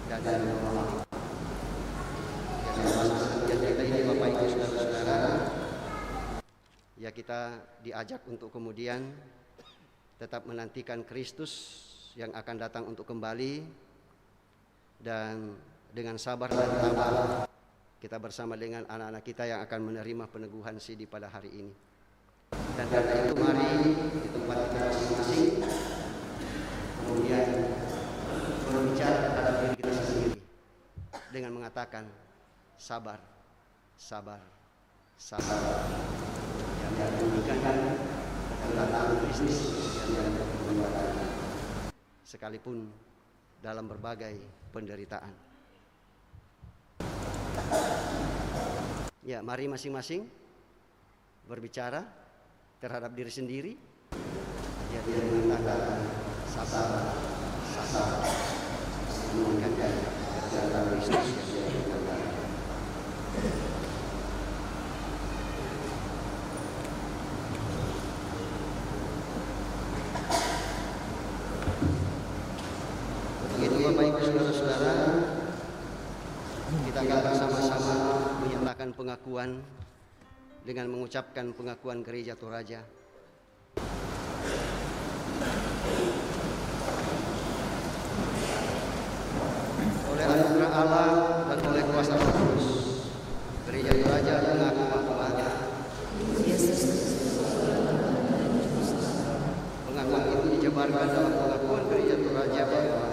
dan menolak. Jadi ini Bapak Ibu Saudara-saudara, ya kita diajak untuk kemudian tetap menantikan Kristus yang akan datang untuk kembali, dan dengan sabar dan tabah kita bersama dengan anak-anak kita yang akan menerima peneguhan sidi pada hari ini. Dan karena itu mari di tempat kita masing-masing kemudian berbicara terhadap diri kita sendiri dengan mengatakan sabar, sabar, sabar, yang menunjukkan kedatangan Kristus yang membuat sekalipun dalam berbagai penderitaan. Ya, mari masing-masing berbicara terhadap diri sendiri. Ya, dia mengatakan sabar, sabar, menunjukkan kedatangan Kristus yang membuat. Begitu Bapak Ibu Saudara-saudara, kita akan bersama-sama menyatakan pengakuan dengan mengucapkan pengakuan Gereja Toraja. Oleh anugerah Allah dan oleh kuasa Roh Kudus, Gereja Toraja mengaku bahwa pengakuan itu dijabarkan dalam pengakuan Gereja Toraja bahwa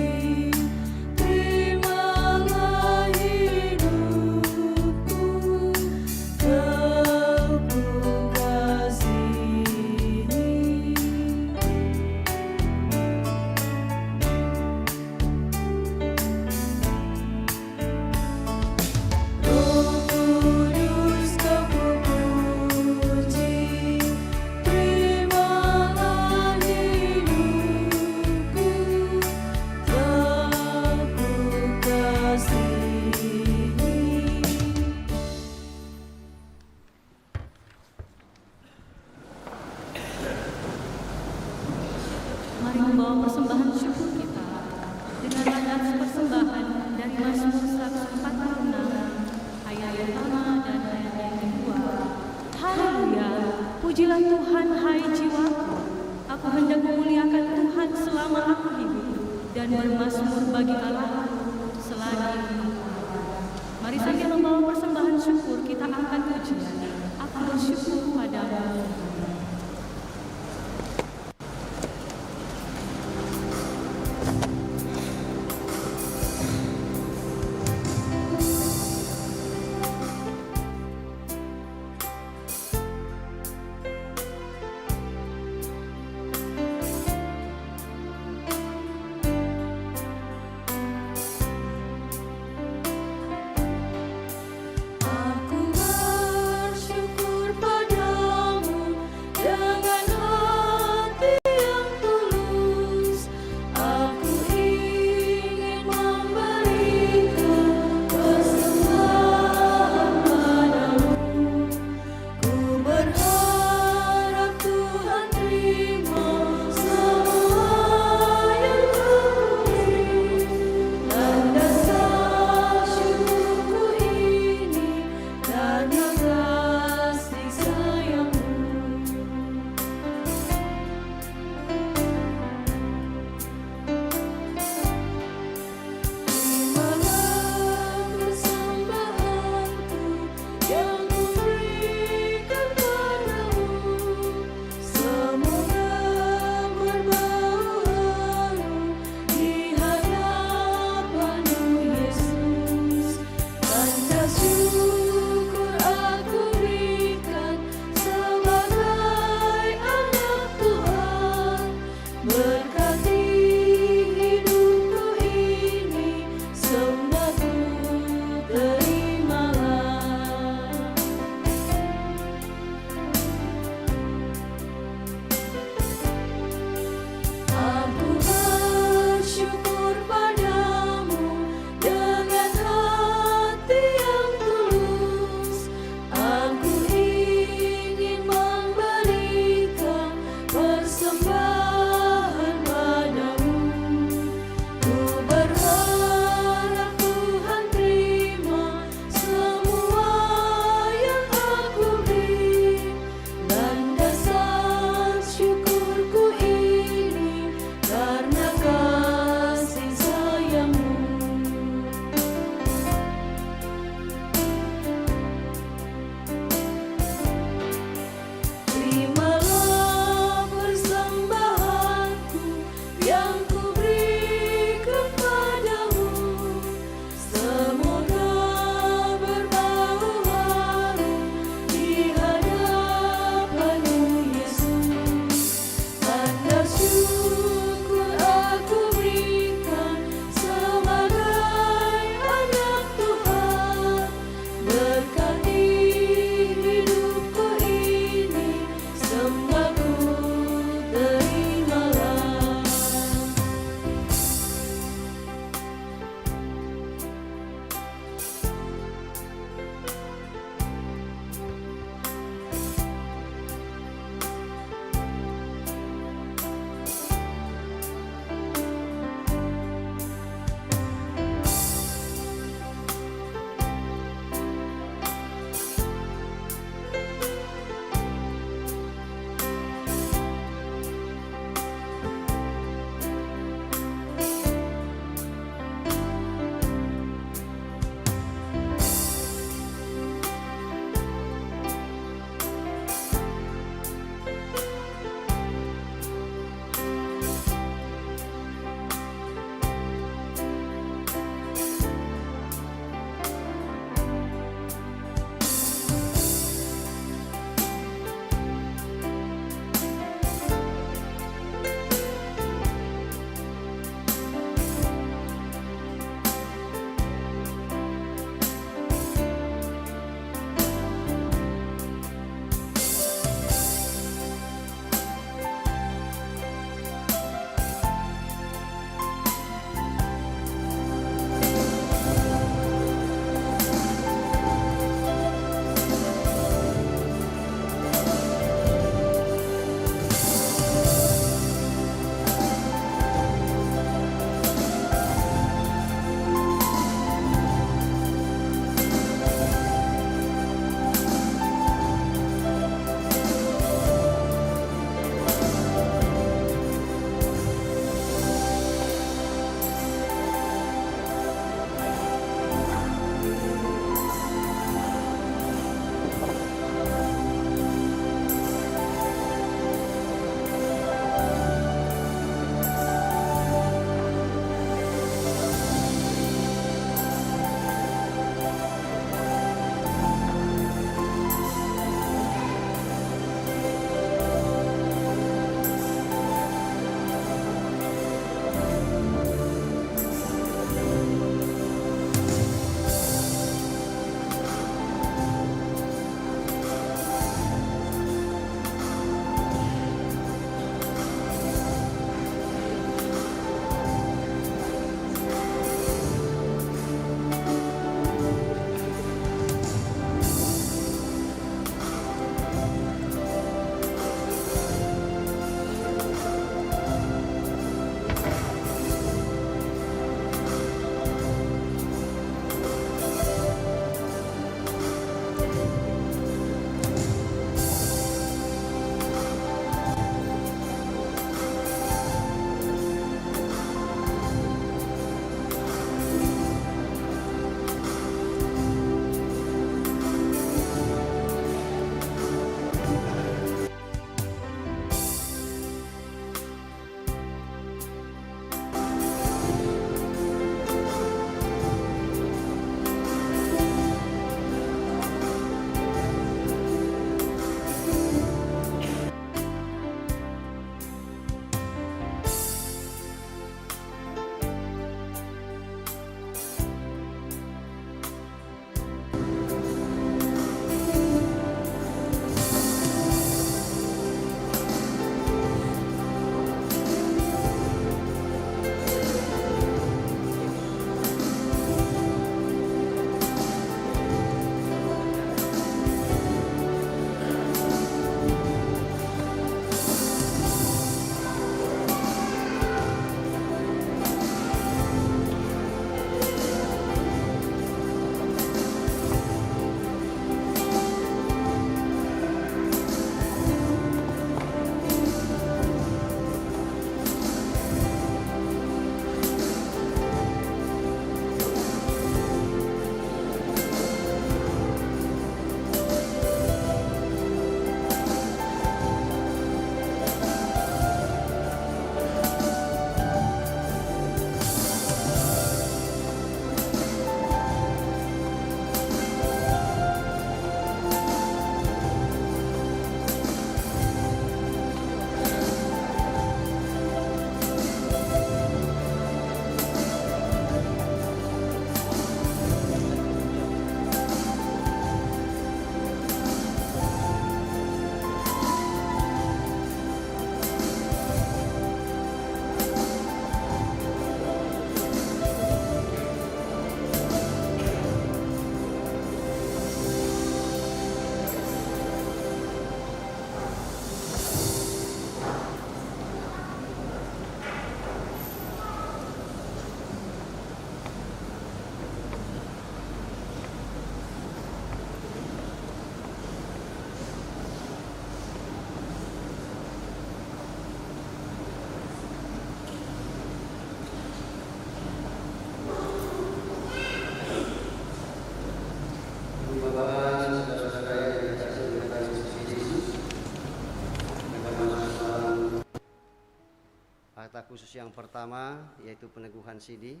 khusus yang pertama yaitu peneguhan sidi.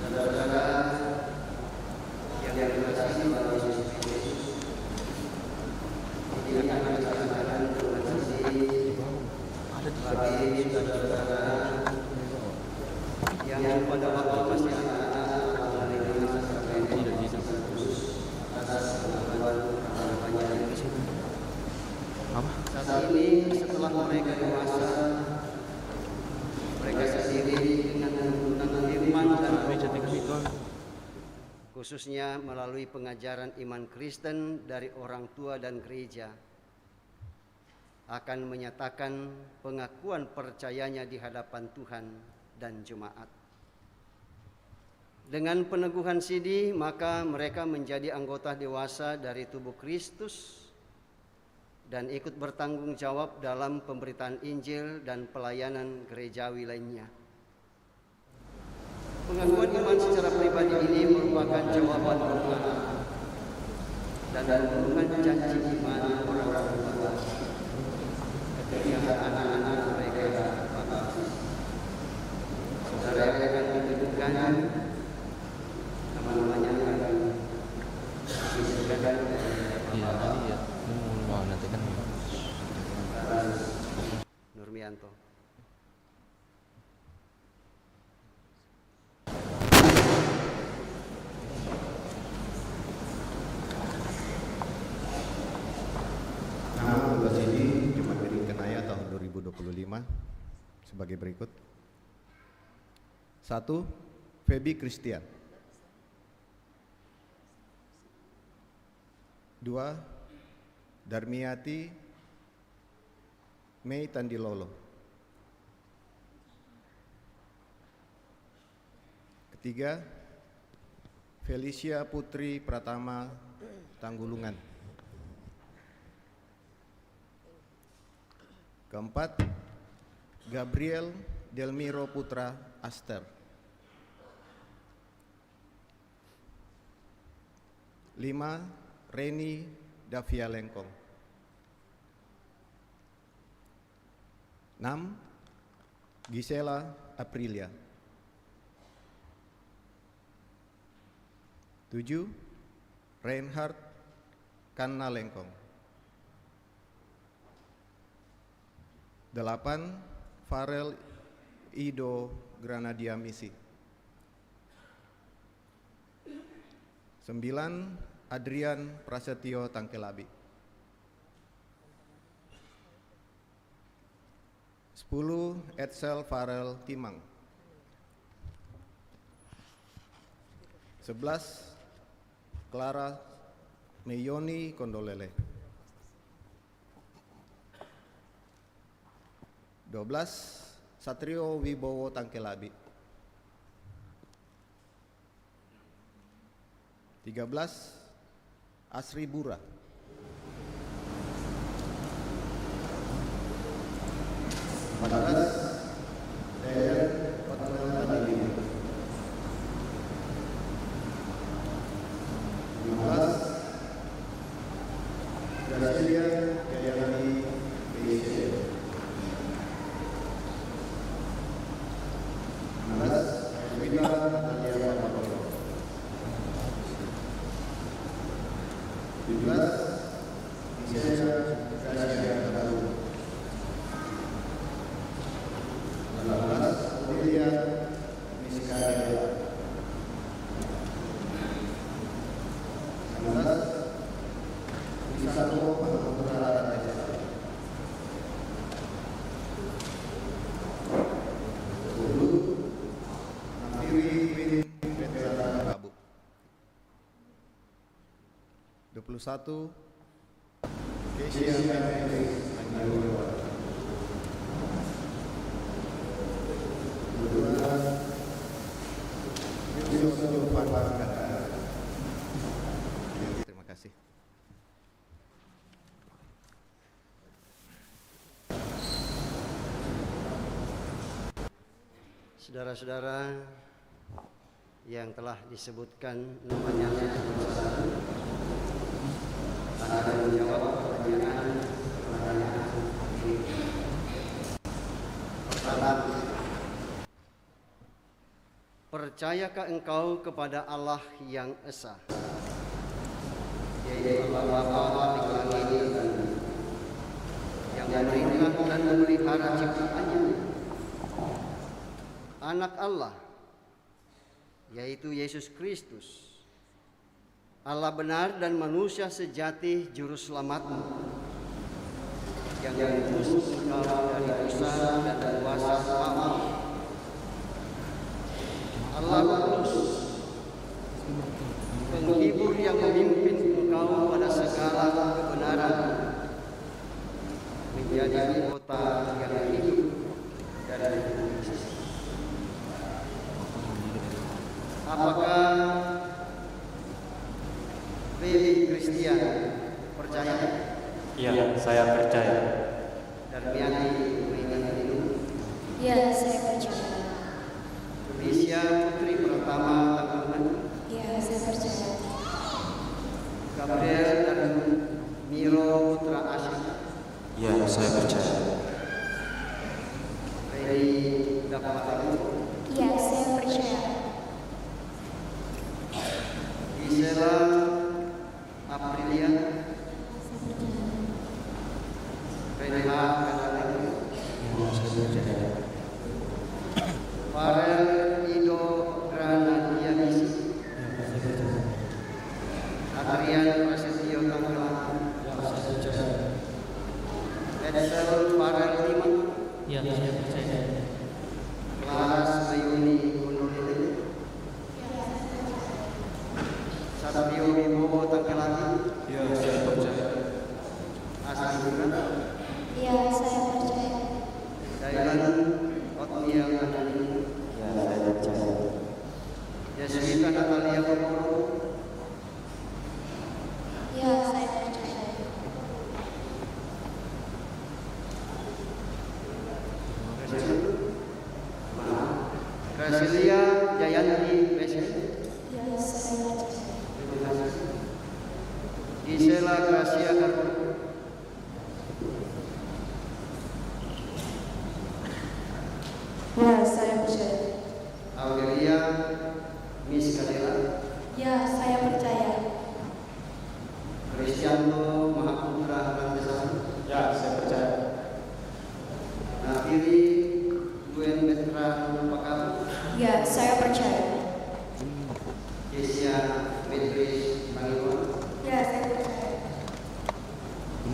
Saudara-saudara yang dikasihi oleh Yesus Kristus, ini akan dilaksanakan peneguhan sidi bagi saudara-saudara yang pada waktu masih anak-anak menerima sakrament atas pengakuan banyak Kristus. Saat ini setelah mereka dewasa, mereka sendiri dengan menggunakan firman dan khususnya melalui pengajaran iman Kristen dari orang tua dan gereja, akan menyatakan pengakuan percayanya di hadapan Tuhan dan jemaat. Dengan peneguhan sidi, maka mereka menjadi anggota dewasa dari tubuh Kristus dan ikut bertanggung jawab dalam pemberitaan Injil dan pelayanan gerejawi lainnya. Pengakuan iman secara pribadi ini merupakan jawaban doa dan pemenuhan janji iman orang tua ketika anak-anak mereka baptis. Saudara yang akan ditentukan nama-namanya akan disebutkan Nurmianto. Nama anggota sidi Jemaat Piring Kenaya tahun 2025 sebagai berikut. 1. Feby Christian. 2. Darmiati Mei Tandilolo. Ketiga, Felicia Putri Pratama Tanggulungan. Keempat, Gabriel Delmiro Putra Aster. 5, Reni Davia Lengkong. 6, Gisela Aprilia. 7, Reinhard Kanna Lengkong. 8, Farel Ido Granadia Misi. 9, Adrian Prasetyo Tangkelabi. 10, Edsel Farel Timang. 11, Clara Meyoni Kondolele. 12, Satrio Wibowo Tangkelabi. 13, Asri Bura. 14, Dayan Patmel Tadili. 15, Gracilia Jayalani Beise. 16, Wina Nadia Papolo. 17, Isaya Gracia Taru. 18, Odelia Miskaela. 19, Wisato Pangapura Ratesa. 20, Nafiri Win Petra Rabu. 21, Kesia Felix Anggara. 22, Yusuf Jovan. Terima kasih. Saudara-saudara yang telah disebutkan namanya akan menjawab pertanyaan Percayakah engkau kepada Allah yang Esa, yaitu Allah Bapa di langit dan bumi, yang memerintah dan memelihara ciptaannya, Anak Allah, yaitu Yesus Kristus, Allah benar dan manusia sejati juru selamatmu, yang menebus engkau dari dosa dan kuasa maut, Allah kudus, penghibur yang memimpin engkau pada segala kebenaran, menjadi kota yang hidup dan Kristus. Apakah Baby Christian percaya? Iya, saya percaya. Darmiani Mainandino? Ya, saya percaya. Felicia Putri Pratama Tanggungan? Ya, saya percaya. Gabriel dan Miro Putra Asyik? Iya, saya percaya. Redi Dapataku? Ya, saya percaya. Gisela Aprilia? Renha Kanalek? Farel Ido Granadianisi? Adrian Prasetyo Tanggelam? Edsel Farel Lima? Ya, saya percaya. Laras Mayuni Gunulile? Satrio Wibowo Tanggelati? Iya, saya percaya. Asandura? Ya, saya percaya. Dailan Otniel Anani? Iya, saya percaya. Yasmita Natalia Purwo? Ya, saya percaya. Grasilia Jayanti Presiden? Ya, saya percaya. Terima kasih. Gisela Gracia Kartu? Ya, saya percaya. Aurelia Miss Kadela? Ya, saya percaya. Kristianto Mahaputra Rantesari? Ya, saya percaya. Nafiri Duen Petra Pakar? Ya, saya percaya. Yesia Beatrice Pangiwa? Ya, saya percaya.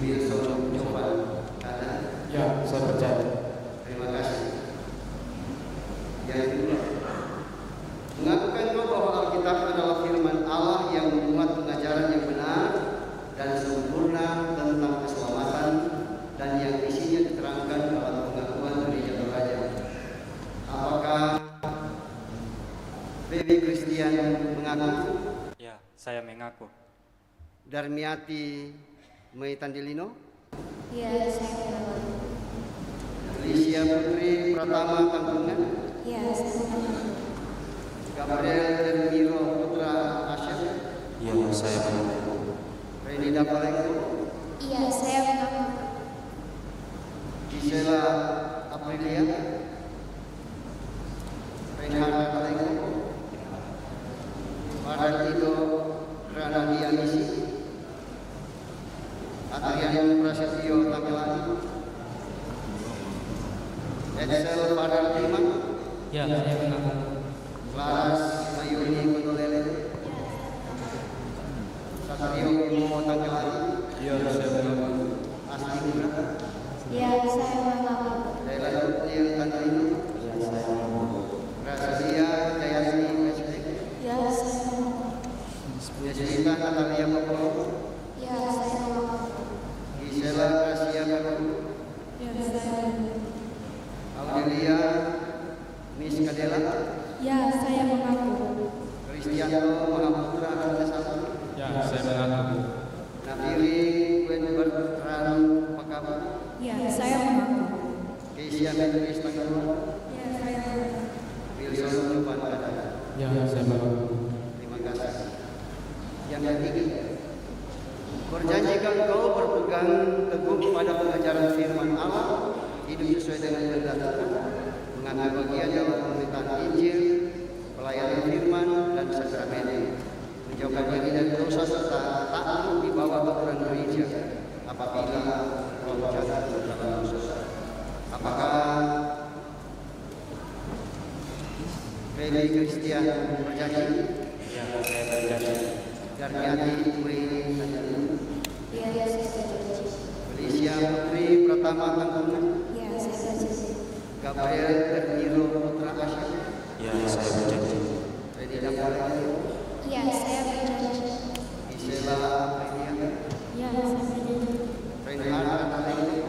Wilson Nyoman Kada? Ya, saya percaya. Terima kasih. Yang kedua, mengakukan bahwa Alkitab adalah firman Allah yang memuat pengajaran yang benar dan sempurna tentang keselamatan dan yang isinya diterangkan dalam pengakuan gereja Toraja. Apakah Baby Christian mengaku? Ya, saya mengaku. Darmiati Meitandilino? Ya, saya mengaku. Felicia Putri Pratama Tanggungan? Ya, saya mengaku. Gabriel dan Miro Putra Asyik? Iya, saya mengaku. Reni Dapaleko? Iya, saya mengaku. Gisela Aprilia? Renhard Dapaleko? Farel Ido Granadianisi? Adrian Prasetyo Tanggelani? Edsel Farel Lima? Ya, saya mengaku. Laras Mayuni Gunulele? Satrio Wibowo Tanggelani? Iya, saya mengaku. Astingura? Ya, saya mengaku. Dailan Utniel Tandainu? Iya, saya mengaku. Gracia Jayanti Presiden? Ya, saya mengaku. Yasmita Natalia Purwo? Ya, saya mengaku. Gisela Gracia Kartu? Ya, saya mengaku. Aurelia Miss Kadela? Ya, saya mengaku. Kristianto Mahaputra Rantesari? Ya, saya mengaku. Nafiri Wenbert Ran Pakaba? Ya, saya mengaku. Kesia Beatrice Tanggungan? Ya, saya mengaku. Wilson Nyoman Kada? Ya, saya mengaku. Terima kasih. Yang ketiga, berjanjikah engkau berpegang teguh pada pengajaran firman Allah, hidup sesuai dengan kehendak Tuhan, mengambil bagian dalam pemberitaan Injil, pelayanan Feli Christian berjanji. Ya, saya berjanji. Darmiati Puri Tanjung. Ya, saya berjanji. Felicia Putri Pratama Tanggungan. Ya, saya berjanji. Gabriel Berniro Putra Asyik. Ya, saya berjanji. Redi Dapalagi. Ya, saya berjanji. Isela Aprilia. Ya, saya berjanji. Reinhard Analini.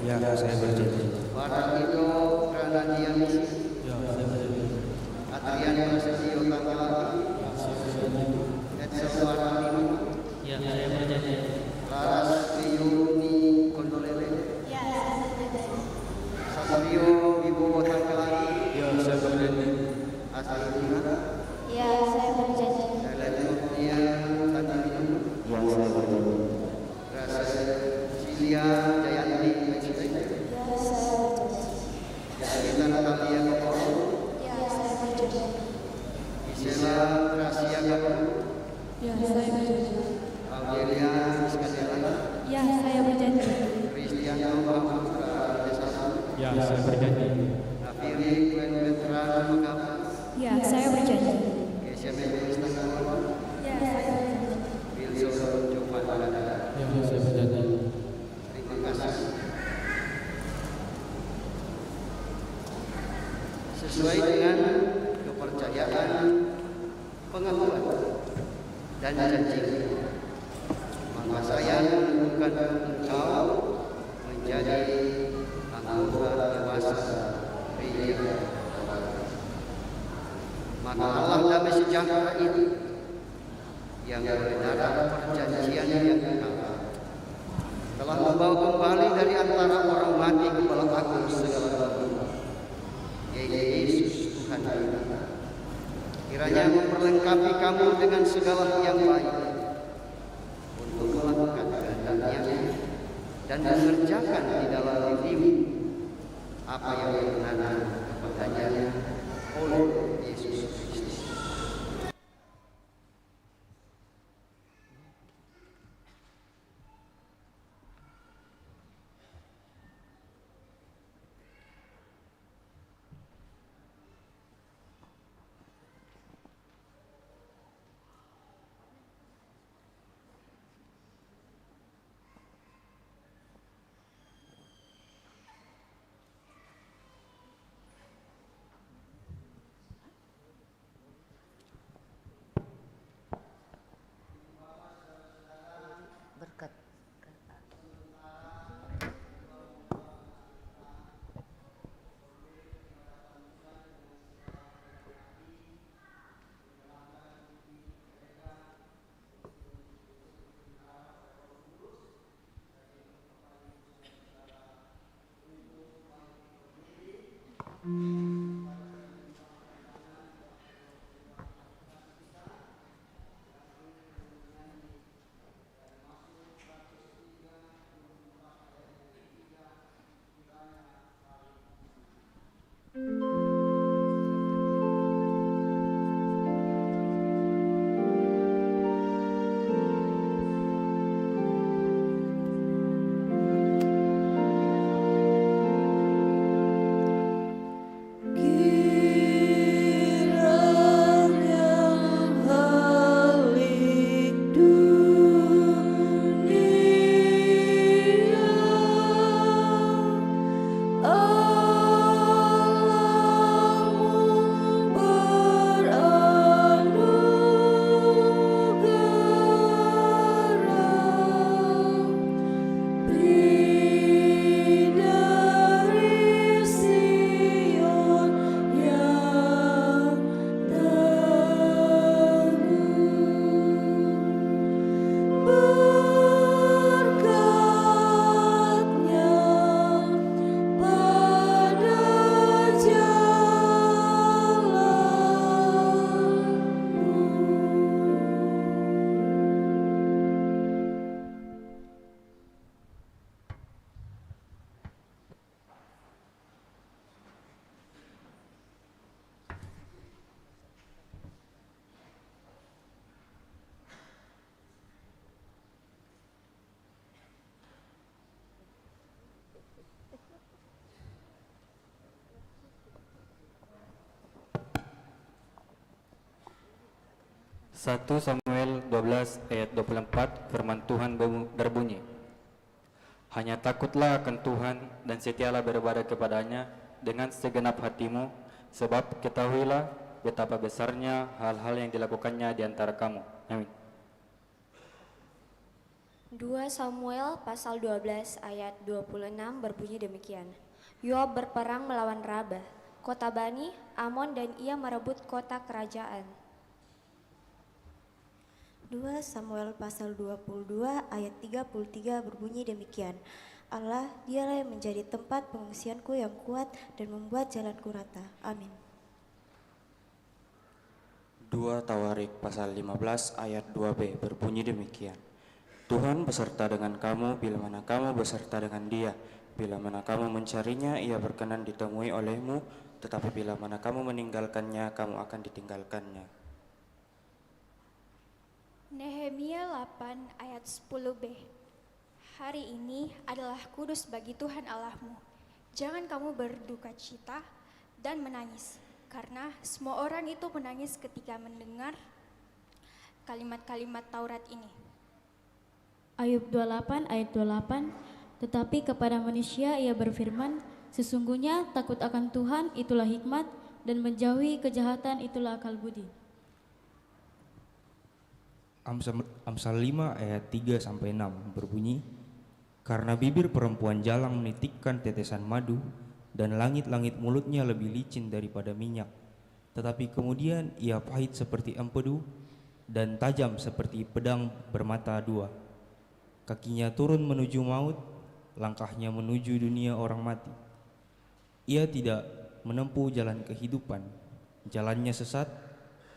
Ya, saya berjanji. Baratito Pranandia Misi. Ya, saya berjanji. Adrian Prasetyo Tamalaki. Edson Warnalima. Ya, saya berjanji. Laras Triyuni Kondolele. Ya, saya berjanji. Satrio Wibowo Tangkalani. Ya, saya berjanji. Asal Tina. Ya, saya berjanji. Helen Nurnia Tandilino. Ya, saya berjanji. Rasa Cilia Jayanti Meksiko. Ya, saya berjanji. Yasmita Natalia Kokoro. Ya, saya berjanji. Isela Gracia Galuh. Ya, saya berjanji. Audelia Iskandela. Ya, saya berjanji. Kristiano Bahuka Desa. Ya, saya berjanji. Nafiri Gwen Veteran Makam. Ya, saya berjanji. Kesia Melis Tanggawan. Ya, saya berjanji. Wilson Jovan Balada. Ya, saya berjanji. Terima kasih. Sesuai dengan kepercayaan, pengakuan, dan janji, maka saya menentukan engkau menjadi anggota dewasa gereja. Maka Allah damai sejahtera itu yang berdarah perjanjian yang kekal telah membawa kembali dari antara orang mati kepala agung segala dunia, yaitu Yesus Tuhan kita. Kiranya memperlengkapi kamu dengan segala yang baik untuk melakukan kehendaknya dan mengerjakan di dalam dirimu apa yang berkenan kepadanya oleh Yesus Kristus. Berkat. 1 Samuel 12 ayat 24 firman Tuhan berbunyi, hanya takutlah akan Tuhan dan setialah beribadah kepadanya dengan segenap hatimu, sebab ketahuilah betapa besarnya hal-hal yang dilakukannya di antara kamu. Amin. 2 Samuel pasal 12 ayat 26 berbunyi demikian. Yoab berperang melawan Rabah, kota Bani Amon, dan ia merebut kota kerajaan. 2 Samuel pasal 22 ayat 33 berbunyi demikian. Allah, dialah yang menjadi tempat pengungsianku yang kuat dan membuat jalanku rata. Amin. 2 Tawarik pasal 15 ayat 2b berbunyi demikian. Tuhan beserta dengan kamu bila mana kamu beserta dengan dia. Bila mana kamu mencarinya, ia berkenan ditemui olehmu, tetapi bila mana kamu meninggalkannya, kamu akan ditinggalkannya. Nehemia 8 ayat 10b. Hari ini adalah kudus bagi Tuhan Allahmu. Jangan kamu berduka cita dan menangis, karena semua orang itu menangis ketika mendengar kalimat-kalimat Taurat ini. Ayub 28 ayat 28. Tetapi kepada manusia ia berfirman, sesungguhnya takut akan Tuhan itulah hikmat, dan menjauhi kejahatan itulah akal budi. Amsal 5 ayat 3-6 berbunyi, karena bibir perempuan jalang menitikkan tetesan madu, dan langit-langit mulutnya lebih licin daripada minyak. Tetapi kemudian ia pahit seperti empedu, dan tajam seperti pedang bermata dua. Kakinya turun menuju maut, langkahnya menuju dunia orang mati. Ia tidak menempuh jalan kehidupan, jalannya sesat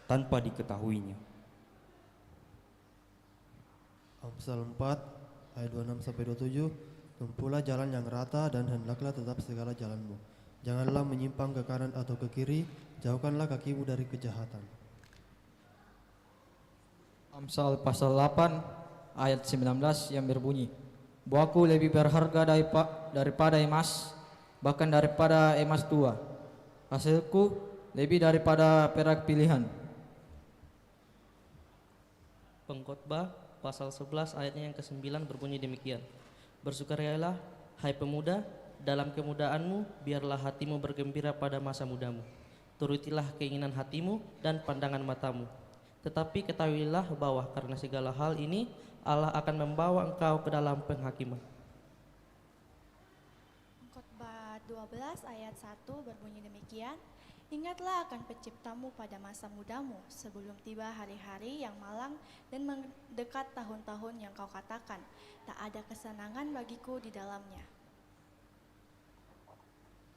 tanpa diketahuinya. Amsal 4 ayat 26-27. Tempuhlah jalan yang rata dan hendaklah tetap segala jalanmu. Janganlah menyimpang ke kanan atau ke kiri, jauhkanlah kakimu dari kejahatan. Amsal pasal 8 ayat 19 yang berbunyi, buahku lebih berharga daripada emas, bahkan daripada emas tua. Hasilku lebih daripada perak pilihan. Pengkhotbah pasal 11 ayatnya yang ke-9 berbunyi demikian. Bersukarialah hai pemuda, dalam kemudaanmu biarlah hatimu bergembira pada masa mudamu. Turutilah keinginan hatimu dan pandangan matamu. Tetapi ketahuilah bahwa karena segala hal ini Allah akan membawa engkau ke dalam penghakiman. Khotbah 12 ayat 1 berbunyi demikian. Ingatlah akan penciptamu pada masa mudamu, sebelum tiba hari-hari yang malang dan mendekat tahun-tahun yang kau katakan, tak ada kesenangan bagiku di dalamnya.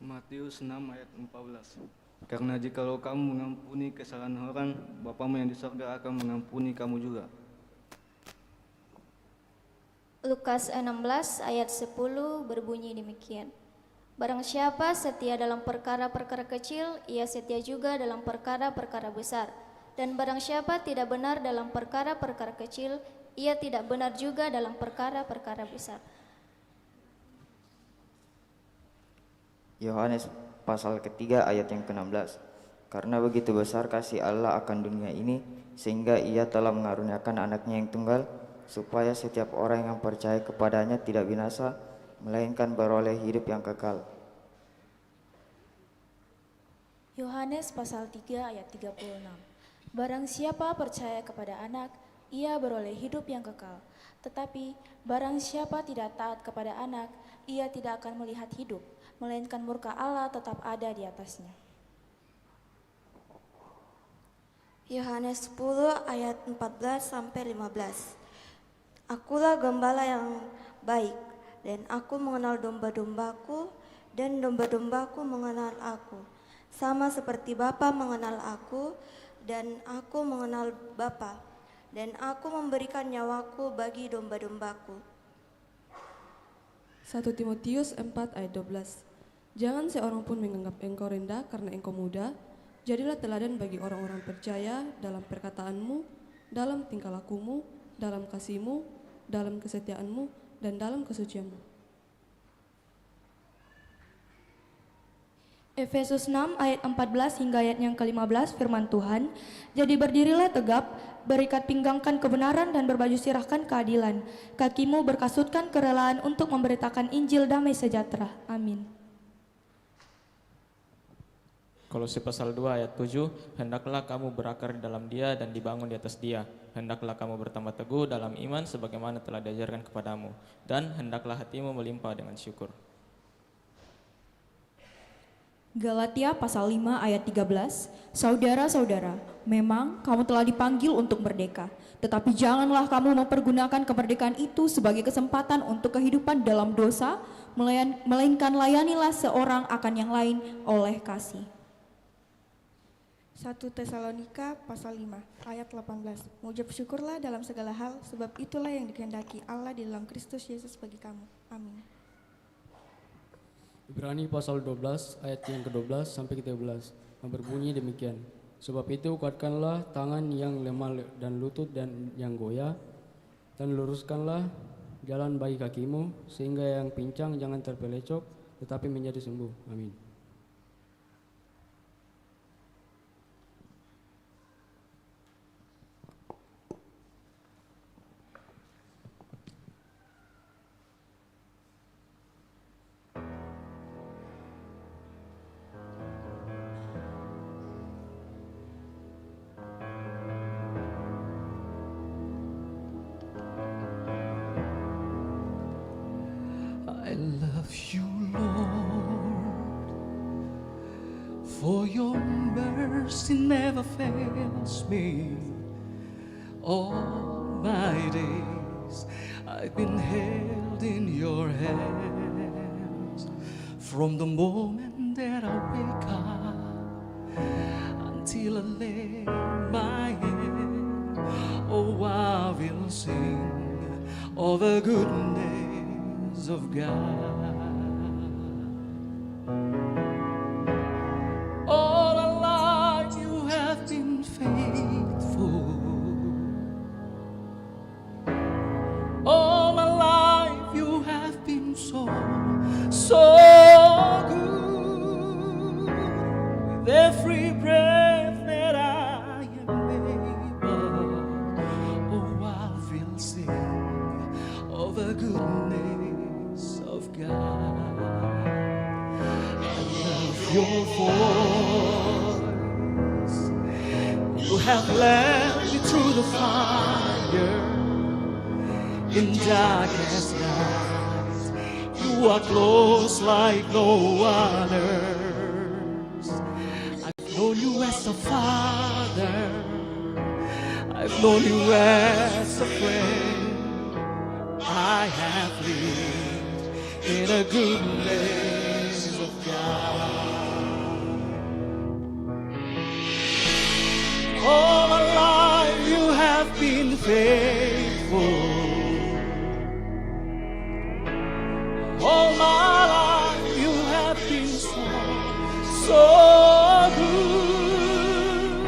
Matius 6 ayat 14. Karena jikalau kamu mengampuni kesalahan orang, Bapamu yang di surga akan mengampuni kamu juga. Lukas 16 ayat 10 berbunyi demikian. Barang siapa setia dalam perkara-perkara kecil, ia setia juga dalam perkara-perkara besar. Dan barang siapa tidak benar dalam perkara-perkara kecil, ia tidak benar juga dalam perkara-perkara besar. Yohanes pasal ketiga ayat yang ke-16. Karena begitu besar kasih Allah akan dunia ini, sehingga ia telah mengaruniakan anaknya yang tunggal, supaya setiap orang yang percaya kepadanya tidak binasa, melainkan beroleh hidup yang kekal. Yohanes pasal 3 ayat 36. Barang siapa percaya kepada anak, ia beroleh hidup yang kekal. Tetapi barang siapa tidak taat kepada anak, ia tidak akan melihat hidup, melainkan murka Allah tetap ada di atasnya. Yohanes 10 ayat 14-15. Akulah gembala yang baik, dan aku mengenal domba-dombaku, dan domba-dombaku mengenal aku. Sama seperti Bapa mengenal aku, dan aku mengenal Bapa, dan aku memberikan nyawaku bagi domba-dombaku. 1 Timotius 4 ayat 12. Jangan seorang pun menganggap engkau rendah karena engkau muda. Jadilah teladan bagi orang-orang percaya dalam perkataanmu, dalam tingkah lakumu, dalam kasihmu, dalam kesetiaanmu, dan dalam kesucianmu. Efesus 6 ayat 14 hingga ayat yang ke-15 firman Tuhan, jadi berdirilah tegap, berikat pinggangkan kebenaran dan berbaju sirahkan keadilan. Kakimu berkasutkan kerelaan untuk memberitakan Injil damai sejahtera. Amin. Kolose pasal 2 ayat 7, hendaklah kamu berakar di dalam Dia dan dibangun di atas Dia. Hendaklah kamu bertambah teguh dalam iman sebagaimana telah diajarkan kepadamu, dan hendaklah hatimu melimpah dengan syukur. Galatia pasal 5 ayat 13, saudara-saudara, memang kamu telah dipanggil untuk merdeka, tetapi janganlah kamu mempergunakan kemerdekaan itu sebagai kesempatan untuk kehidupan dalam dosa, melainkan layanilah seorang akan yang lain oleh kasih. 1 Tesalonika pasal 5 ayat 18, mengucap syukurlah dalam segala hal, sebab itulah yang dikehendaki Allah di dalam Kristus Yesus bagi kamu. Amin. Ibrani pasal 12 ayat yang ke-12 sampai ke-13 yang berbunyi demikian. Sebab itu kuatkanlah tangan yang lemah dan lutut dan yang goyah, dan luruskanlah jalan bagi kakimu, sehingga yang pincang jangan terpelecok tetapi menjadi sembuh. Amin. I love you, Lord, for your mercy never fails me. All my days I've been held in your hands, from the moment that I wake up until I lay my head. Oh, I will sing of the goodness of God. All our life you have been faithful. All my life you have been so good. With every breath that I am able, oh, I will sing of the goodness of God. I love your voice. You have led me through the fire in darkest nights. You are close like no others. I've known you as a father. I've known you as a friend. I have lived in the goodness of God. All my life you have been faithful. All my life you have been so good.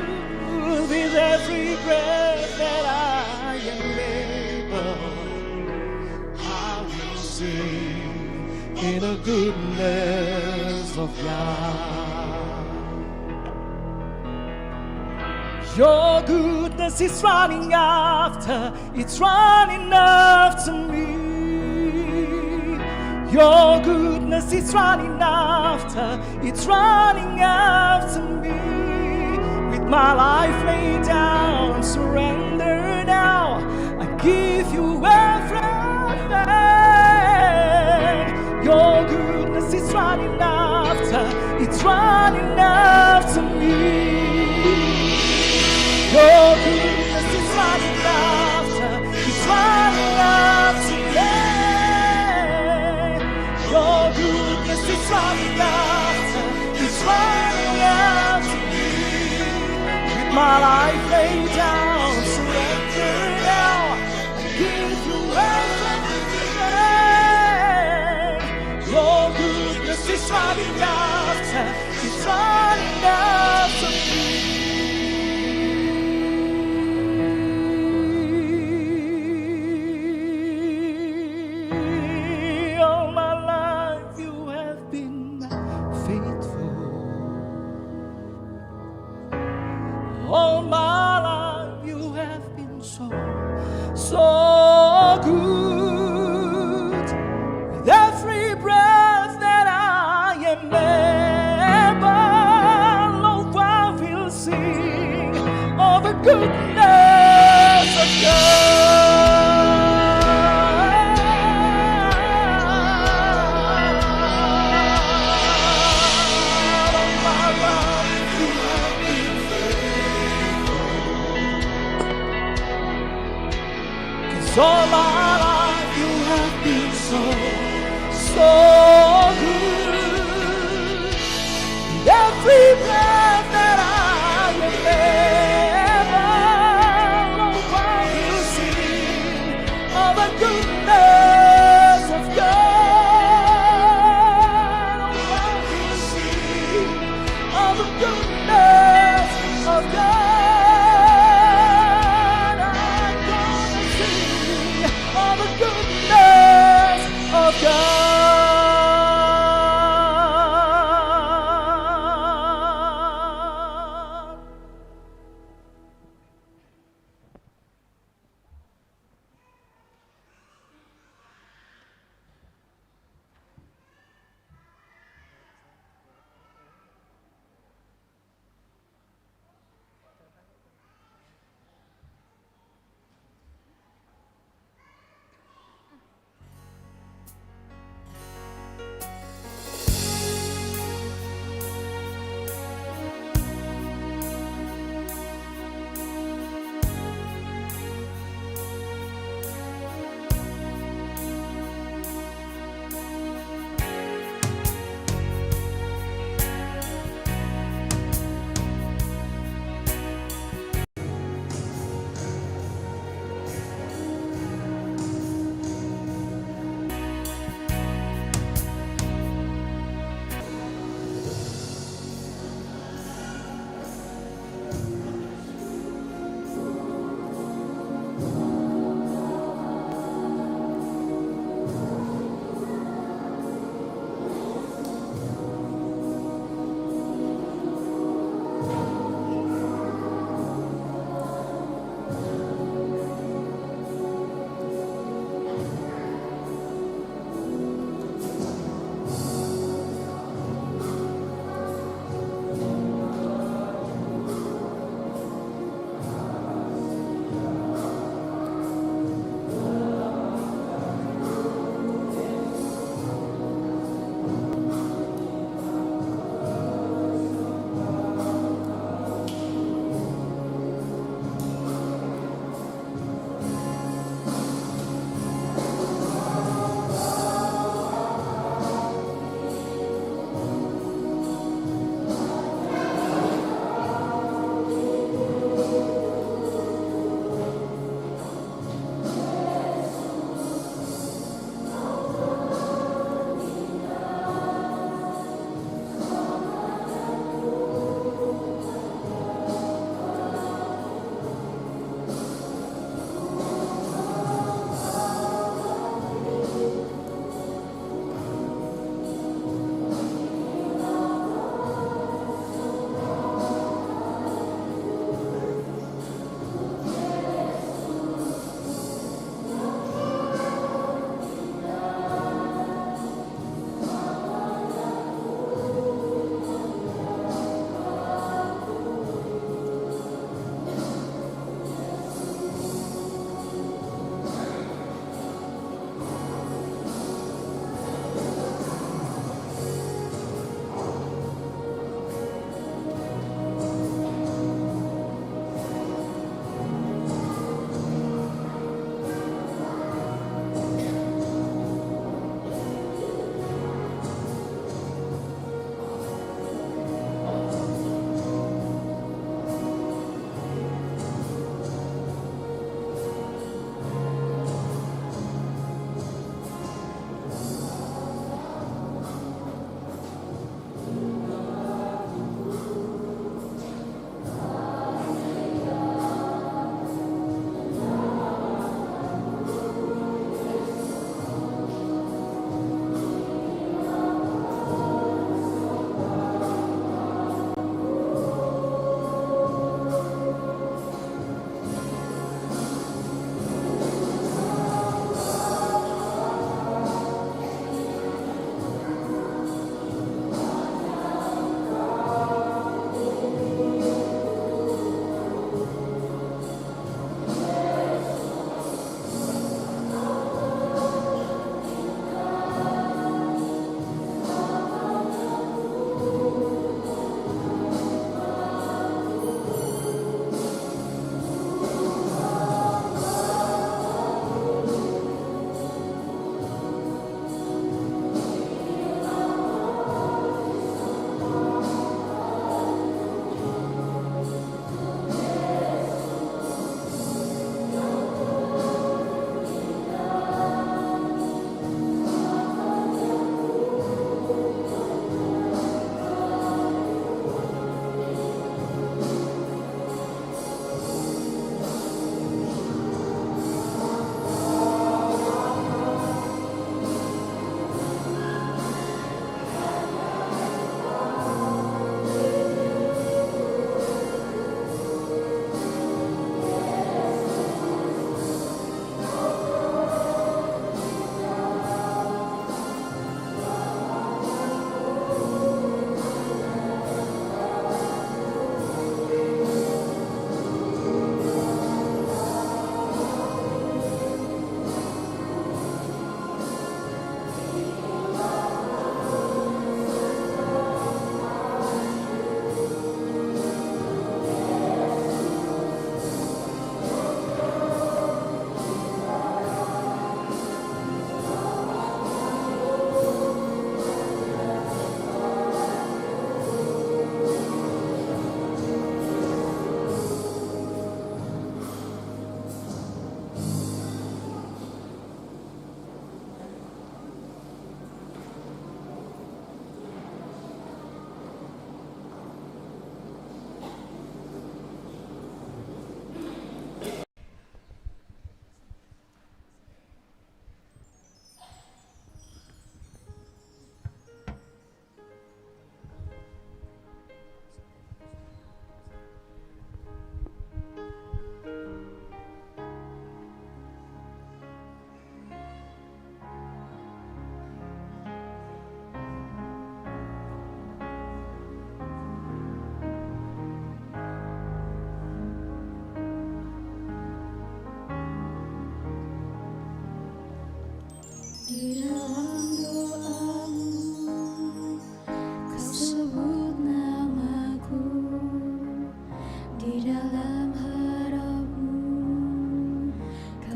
With every breath that I am able, I will sing in the goodness of God. Your goodness is running after, it's running after me. Your goodness is running after, it's running after me. With my life laid down, I'm surrendered now. I give you everything. Your goodness is running after, it's running after me. Your goodness is running after, it's running after me. Your goodness is running after, it's running after me. With my life laid down, surrender now. I give you everything. Your goodness is running after, it's running after me. All my life you have been faithful. all my life you have been so, so good. With every breath that I am able, Lord, I will sing of the goodness of all my life you have been so, so good. With every breath that I am able, oh, I will sing of the goodness of God. Oh, I will sing of the goodness of God.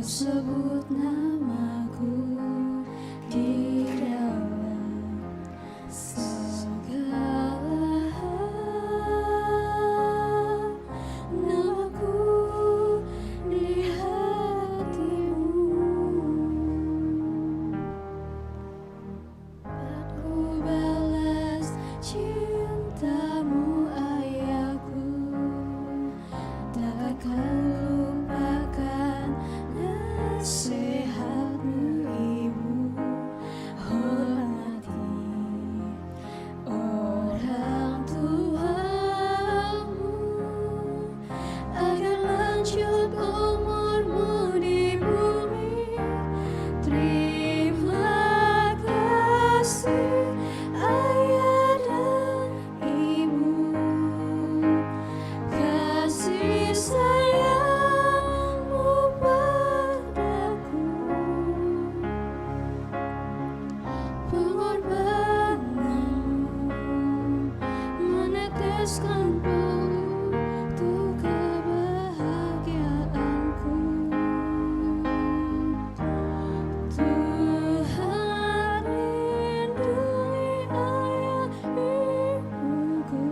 sebut namaku di dalam segala hal, namaku di hatimu. Aku balas cintamu ayahku, tak akan lupakan nasihatmu ibu. Hormati orang tuamu agar lanjut umurmu di bumi. Terima kasih ayah dan ibu, kasih sayangmu padaku, pengorbananmu meneteskan bulu untuk kebahagiaanku. Tuhan lindungi ayah ibuku,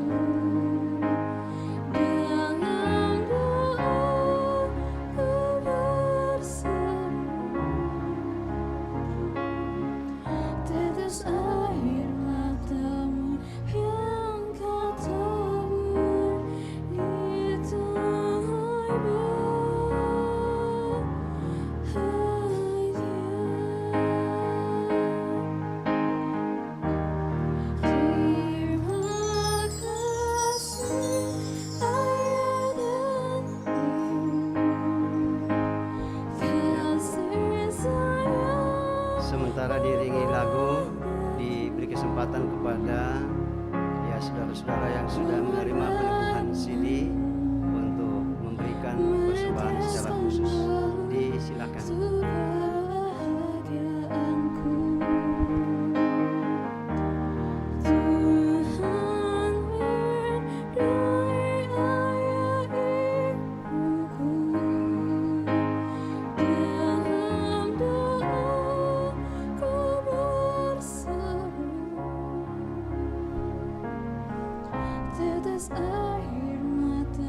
dengan doaku bersama. Tetes air matamu yang kau tabur itu terima kasih ayah dan ibu, kasih sayang. Sementara diiringi lagu, diberi kesempatan kepada ya saudara-saudara yang sudah menerima peneguhan CD untuk memberikan persembahan secara khusus. Disilakan. Tuhan lindungi ayah ibuku, dalam doaku bersama. Tetes air mata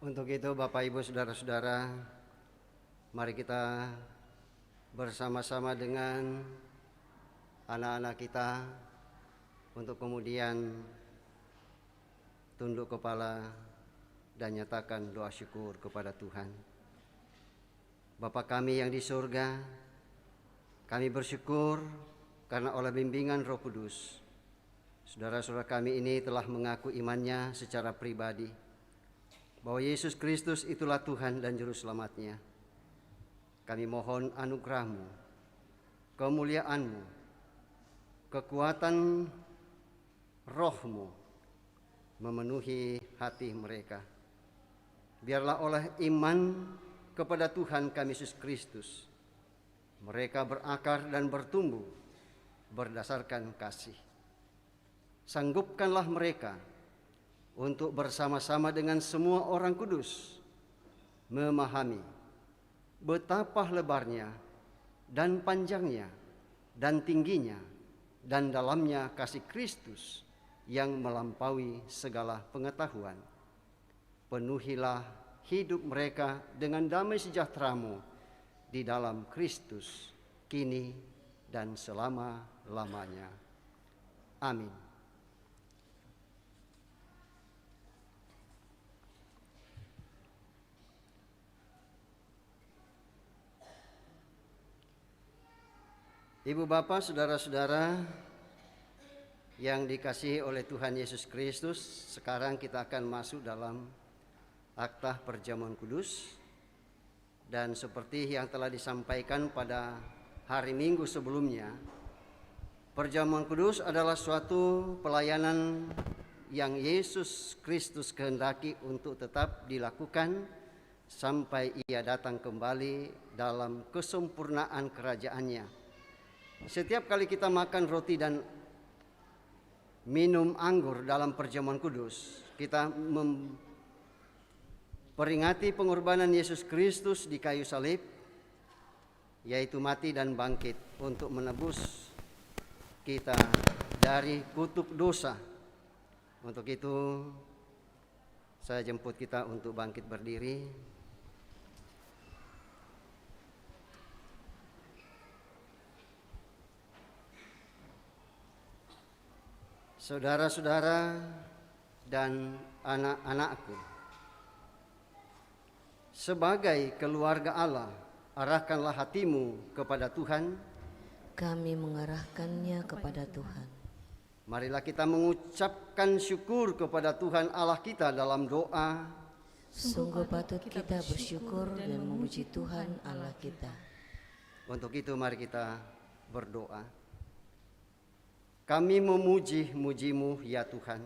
Untuk itu Bapak Ibu Saudara-saudara, mari kita bersama-sama dengan anak-anak kita untuk kemudian tunduk kepala dan nyatakan doa syukur kepada Tuhan. Bapa kami yang di surga, kami bersyukur karena oleh bimbingan Roh Kudus, saudara-saudara kami ini telah mengaku imannya secara pribadi bahwa Yesus Kristus itulah Tuhan dan Juru Selamatnya. Kami mohon anugerah-Mu, kemuliaan-Mu, kekuatan Roh-Mu memenuhi hati mereka. Biarlah oleh iman kepada Tuhan kami Yesus Kristus, mereka berakar dan bertumbuh berdasarkan kasih. Sanggupkanlah mereka untuk bersama-sama dengan semua orang kudus memahami betapa lebarnya dan panjangnya dan tingginya dan dalamnya kasih Kristus yang melampaui segala pengetahuan. Penuhilah hidup mereka dengan damai sejahtera-Mu di dalam Kristus kini dan selama-lamanya. Amin. Ibu bapak, saudara-saudara yang dikasihi oleh Tuhan Yesus Kristus, sekarang kita akan masuk dalam akta perjamuan kudus. Dan seperti yang telah disampaikan pada hari Minggu sebelumnya, perjamuan kudus adalah suatu pelayanan yang Yesus Kristus kehendaki untuk tetap dilakukan sampai Ia datang kembali dalam kesempurnaan kerajaannya. Setiap kali kita makan roti dan minum anggur dalam perjamuan kudus, kita memperingati pengorbanan Yesus Kristus di kayu salib, yaitu mati dan bangkit untuk menebus kita dari kutuk dosa. Untuk itu, saya jemput kita untuk bangkit berdiri. Saudara-saudara dan anak-anakku, sebagai keluarga Allah, arahkanlah hatimu kepada Tuhan. Kami mengarahkannya kepada Tuhan. Marilah kita mengucapkan syukur kepada Tuhan Allah kita dalam doa. Sungguh patut kita bersyukur dan memuji Tuhan Allah kita. Untuk itu mari kita berdoa. Kami memuji-muji-Mu ya Tuhan,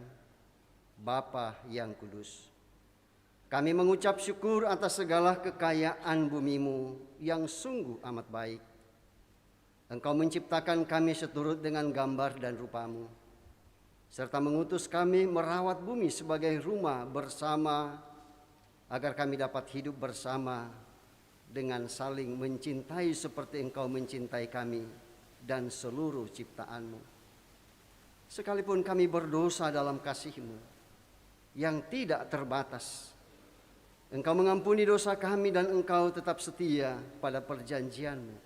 Bapa yang kudus. Kami mengucap syukur atas segala kekayaan bumi-Mu yang sungguh amat baik. Engkau menciptakan kami seturut dengan gambar dan rupa-Mu, serta mengutus kami merawat bumi sebagai rumah bersama, agar kami dapat hidup bersama dengan saling mencintai seperti Engkau mencintai kami dan seluruh ciptaan-Mu. Sekalipun kami berdosa dalam kasih-Mu yang tidak terbatas, Engkau mengampuni dosa kami dan Engkau tetap setia pada perjanjian-Mu.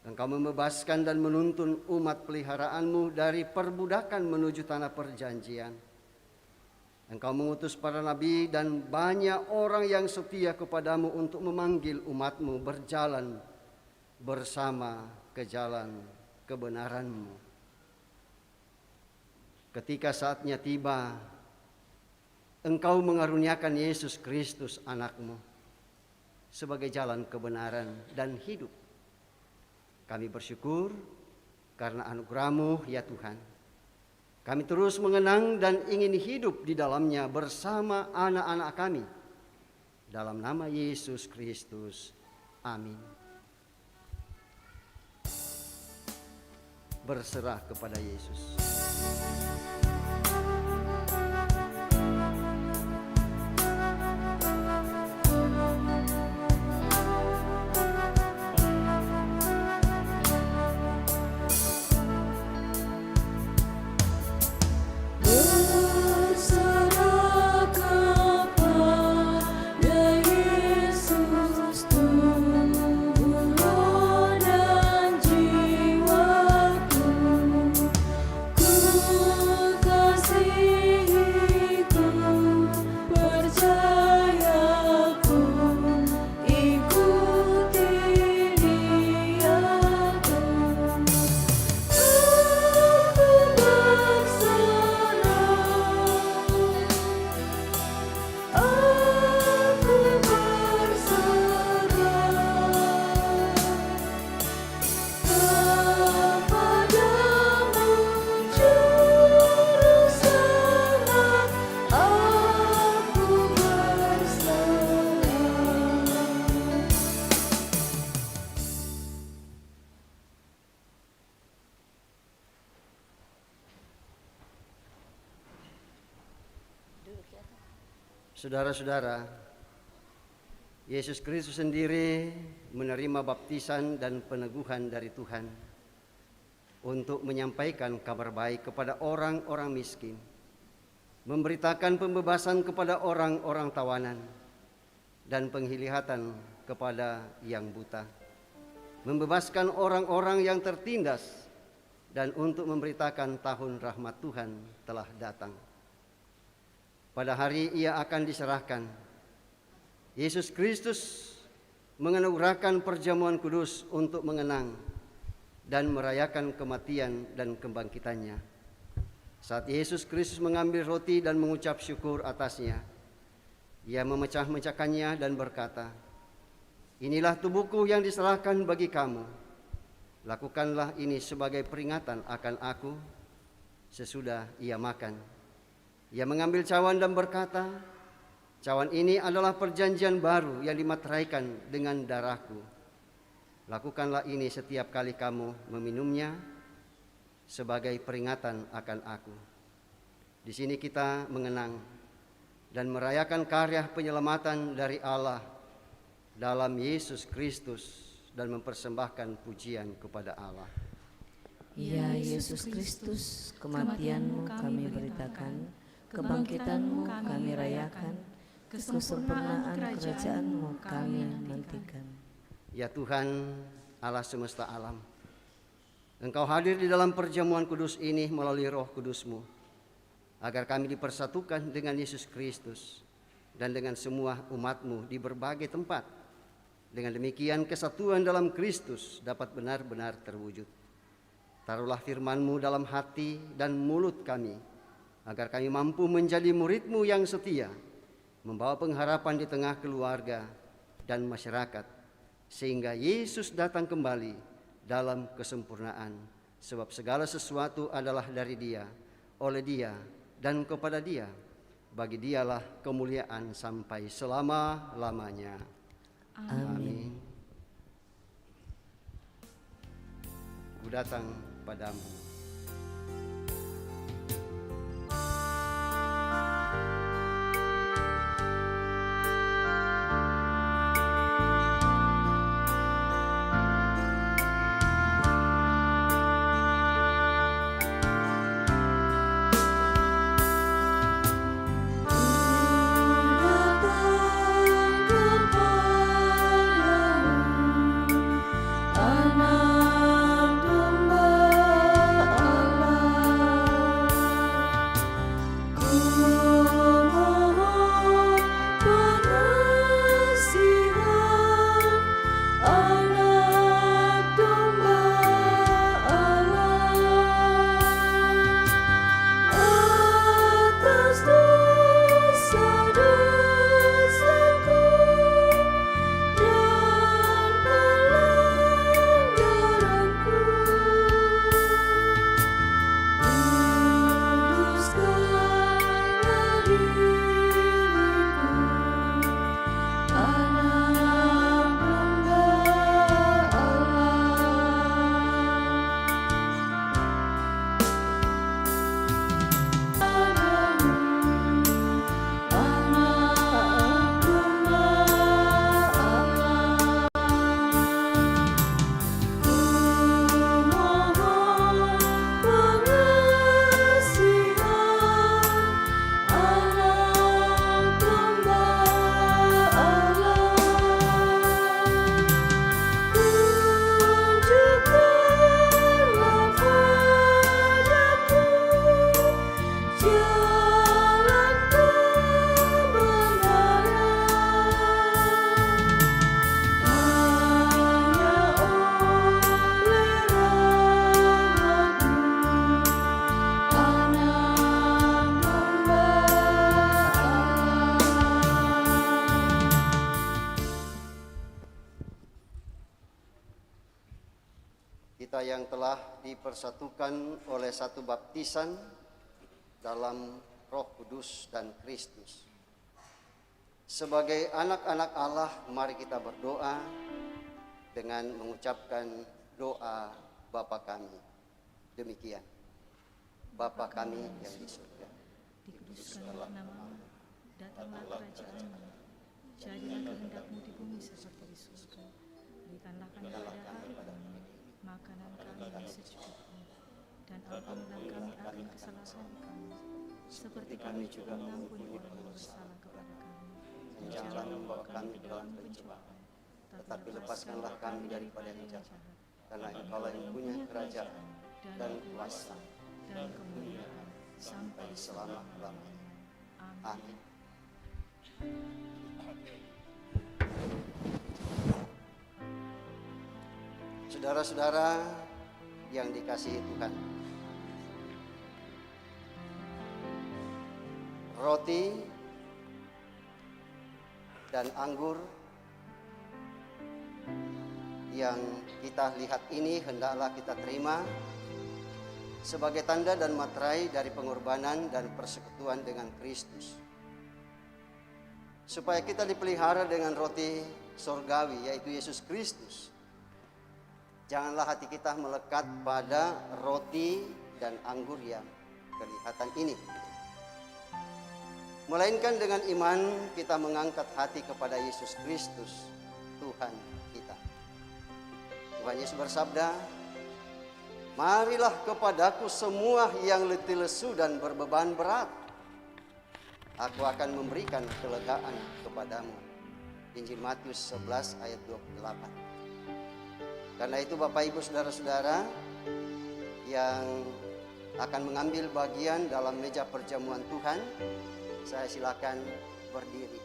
Engkau membebaskan dan menuntun umat peliharaan-Mu dari perbudakan menuju tanah perjanjian. Engkau mengutus para nabi dan banyak orang yang setia kepadamu untuk memanggil umat-Mu berjalan bersama ke jalan kebenaran-Mu. Ketika saatnya tiba, Engkau mengaruniakan Yesus Kristus anak-Mu sebagai jalan kebenaran dan hidup. Kami bersyukur karena anugerah-Mu ya Tuhan. Kami terus mengenang dan ingin hidup di dalamnya bersama anak-anak kami. Dalam nama Yesus Kristus. Amin. Berserah kepada Yesus. Berserah kepada Saudara-saudara, Yesus Kristus sendiri menerima baptisan dan peneguhan dari Tuhan untuk menyampaikan kabar baik kepada orang-orang miskin, memberitakan pembebasan kepada orang-orang tawanan, dan penglihatan kepada yang buta, membebaskan orang-orang yang tertindas, dan untuk memberitakan tahun rahmat Tuhan telah datang. Pada hari ia akan diserahkan, Yesus Kristus menganugerahkan perjamuan kudus untuk mengenang dan merayakan kematian dan kebangkitannya. Saat Yesus Kristus mengambil roti dan mengucap syukur atasnya, ia memecah-mecahkannya dan berkata, "Inilah tubuhku yang diserahkan bagi kamu. Lakukanlah ini sebagai peringatan akan aku." Sesudah ia makan, ia mengambil cawan dan berkata, "Cawan ini adalah perjanjian baru yang dimateraikan dengan darahku. Lakukanlah ini setiap kali kamu meminumnya sebagai peringatan akan aku." Di sini kita mengenang dan merayakan karya penyelamatan dari Allah dalam Yesus Kristus dan mempersembahkan pujian kepada Allah. Ya Yesus Kristus, kematian-Mu kami beritakan, kebangkitan-Mu kami rayakan, kesempurnaan kerajaan-Mu kami nantikan. Ya Tuhan, Allah semesta alam, Engkau hadir di dalam perjamuan kudus ini melalui Roh Kudus-Mu, agar kami dipersatukan dengan Yesus Kristus dan dengan semua umat-Mu di berbagai tempat. Dengan demikian kesatuan dalam Kristus dapat benar-benar terwujud. Taruhlah firman-Mu dalam hati dan mulut kami, agar kami mampu menjadi murid-Mu yang setia, membawa pengharapan di tengah keluarga dan masyarakat, sehingga Yesus datang kembali dalam kesempurnaan, sebab segala sesuatu adalah dari Dia, oleh Dia, dan kepada Dia. Bagi Dialah kemuliaan sampai selama-lamanya. Amin. Ku datang padamu. Kita yang telah dipersatukan oleh satu baptisan dalam Roh Kudus dan Kristus. Sebagai anak-anak Allah, mari kita berdoa dengan mengucapkan doa Bapa kami. Demikian. Bapa kami yang di surga, dikuduskanlah namamu, Datanglah kerajaanmu, jadilah kehendakmu di bumi seperti di surga. Berikanlah kami pada hari kami makanan kami yang secukupnya, dan ampunilah kami akan kesalahan kami, seperti kami juga mengampuni orang yang bersalah kepada kami. Dan janganlah membawa kami ke dalam pencobaan, tetapi lepaskanlah kami daripada yang jahat. Karena Engkaulah yang punya kerajaan dan kuasa dan kemuliaan sampai selama-lamanya. Amin. Saudara-saudara yang dikasihi Tuhan, roti dan anggur yang kita lihat ini hendaklah kita terima sebagai tanda dan materai dari pengorbanan dan persekutuan dengan Kristus, supaya kita dipelihara dengan roti sorgawi, yaitu Yesus Kristus. Janganlah hati kita melekat pada roti dan anggur yang kelihatan ini, melainkan dengan iman kita mengangkat hati kepada Yesus Kristus, Tuhan kita. Tuhan Yesus bersabda, "Marilah kepadaku semua yang letih lesu dan berbeban berat, aku akan memberikan kelegaan kepadamu." Injil Matius 11 ayat 28. Karena itu Bapak Ibu Saudara-saudara yang akan mengambil bagian dalam meja perjamuan Tuhan, saya silakan berdiri.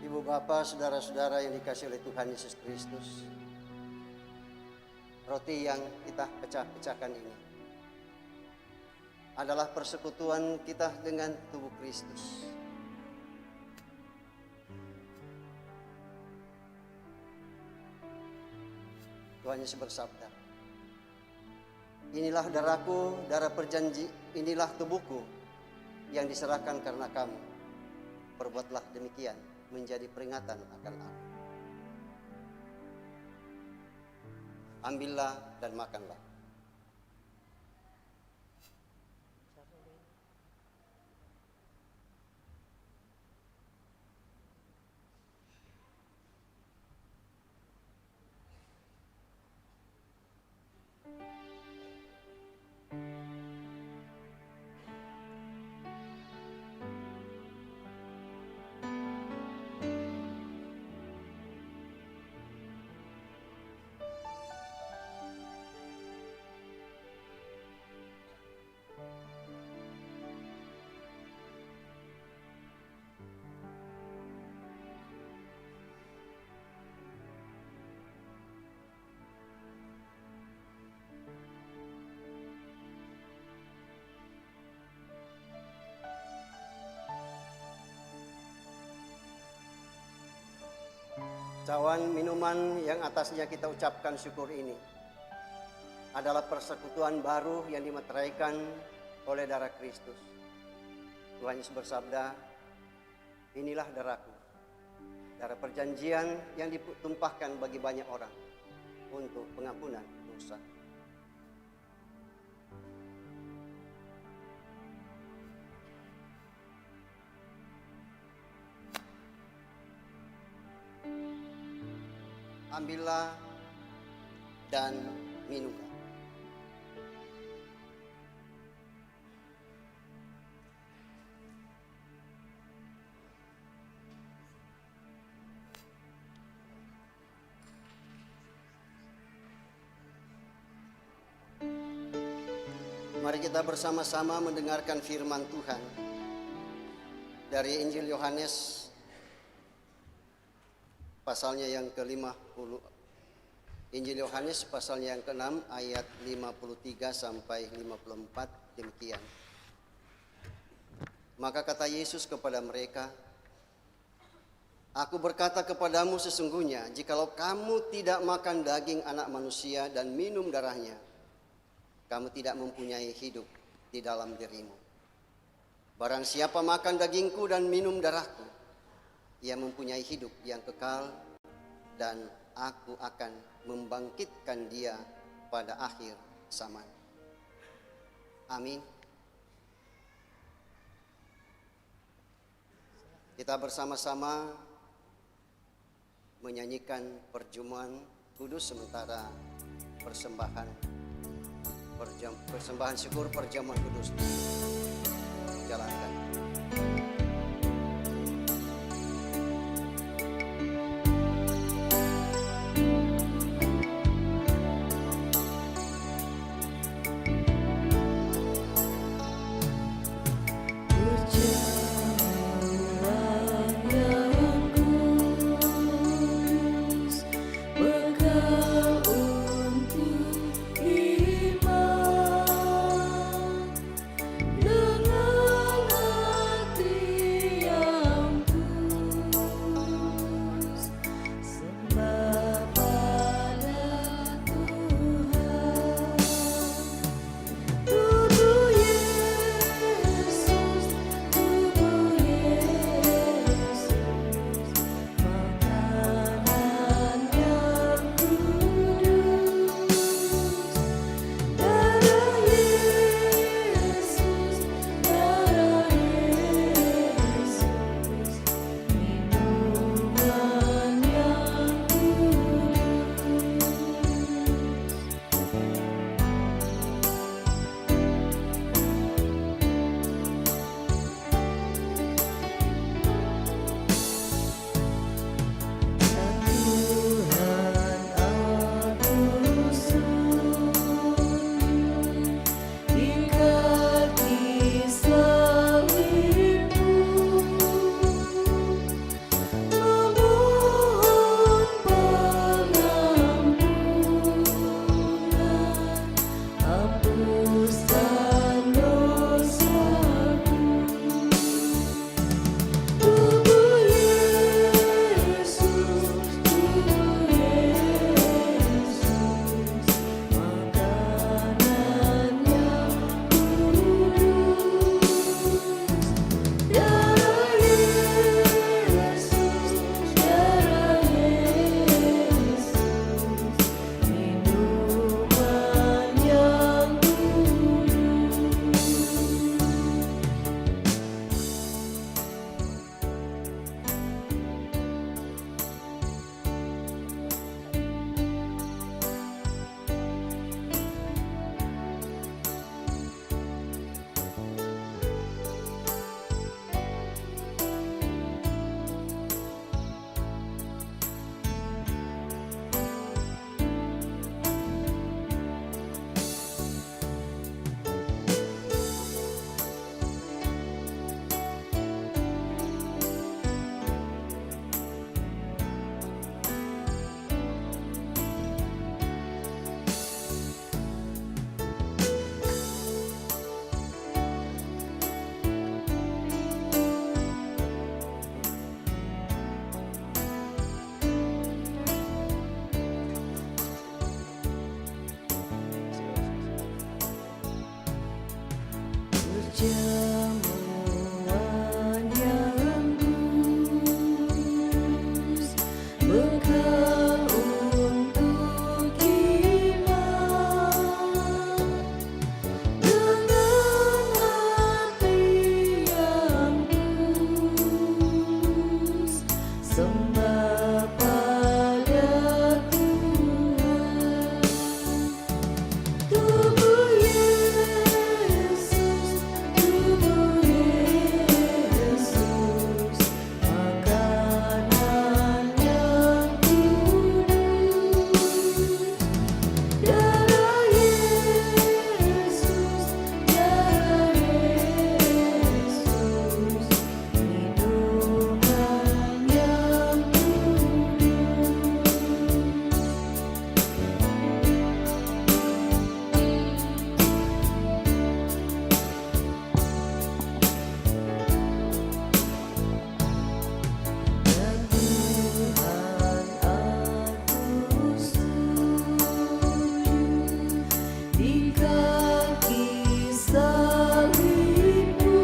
Ibu Bapa, saudara-saudara yang dikasihi oleh Tuhan Yesus Kristus, roti yang kita pecah-pecahkan ini adalah persekutuan kita dengan tubuh Kristus. Tuhan Yesus bersabda, inilah darahku, darah perjanji, inilah tubuhku yang diserahkan karena kamu. Perbuatlah demikian menjadi peringatan akan aku. Ambillah dan makanlah. Cawan minuman yang atasnya kita ucapkan syukur ini adalah persekutuan baru yang dimeteraikan oleh darah Kristus. Tuhan Yesus bersabda, inilah darahku, darah perjanjian yang ditumpahkan bagi banyak orang untuk pengampunan dosa. Ambillah dan minumlah. Mari kita bersama-sama mendengarkan firman Tuhan dari Injil Yohanes pasalnya yang ke-50. Injil Yohanes pasalnya yang ke-6 ayat 53 sampai 54 demikian. Maka kata Yesus kepada mereka, aku berkata kepadamu sesungguhnya, jikalau kamu tidak makan daging anak manusia dan minum darahnya, kamu tidak mempunyai hidup di dalam dirimu. Barang siapa makan dagingku dan minum darahku, ia mempunyai hidup yang kekal, dan aku akan membangkitkan dia pada akhir zaman. Amin. Kita bersama-sama menyanyikan perjamuan kudus sementara persembahan syukur perjamuan kudus dijalankan. Dengan hati sembah pada Tuhan. Tubuh Yesus, makanan yang kudus. Darah Yesus, minuman yang di kaki salibmu,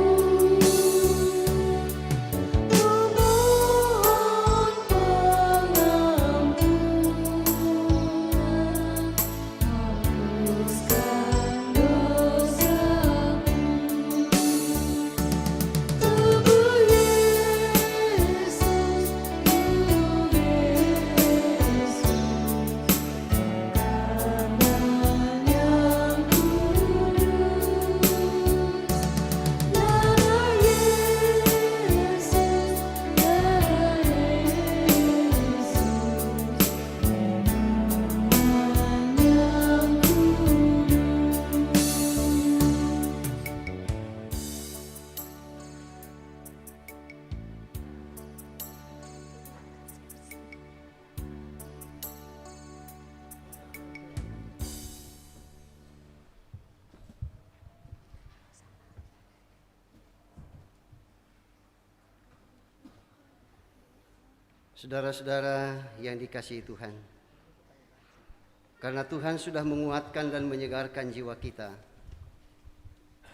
memohon pengampunan, hapuskan dosaku. Tubuh Yesus, makanan yang kudus. Darah Yesus, minuman yang Saudara-saudara yang dikasihi Tuhan, karena Tuhan sudah menguatkan dan menyegarkan jiwa kita,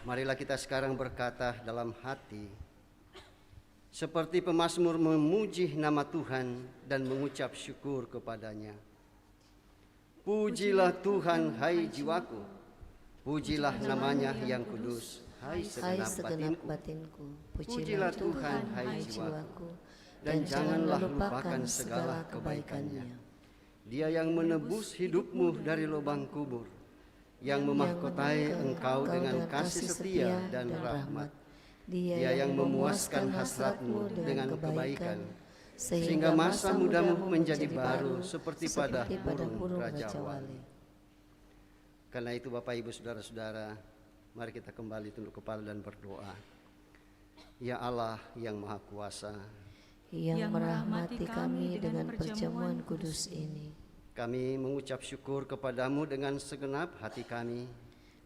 marilah kita sekarang berkata dalam hati, seperti pemazmur memuji nama Tuhan dan mengucap syukur kepadanya. Pujilah Tuhan, hai jiwaku, pujilah namanya yang kudus, hai segenap batinku. Pujilah Tuhan, hai jiwaku, dan janganlah lupakan segala kebaikannya. Dia yang menebus hidupmu dari lubang kubur, yang memahkotai engkau dengan kasih setia dan rahmat. Dia yang memuaskan hasratmu dengan kebaikan, sehingga masa mudamu menjadi baru seperti pada burung Raja Wali. Karena itu Bapak Ibu Saudara-saudara, mari kita kembali tunduk kepala dan berdoa. Ya Allah yang Maha Kuasa, yang merahmati kami dengan perjamuan kudus ini, kami mengucap syukur kepadamu dengan segenap hati kami,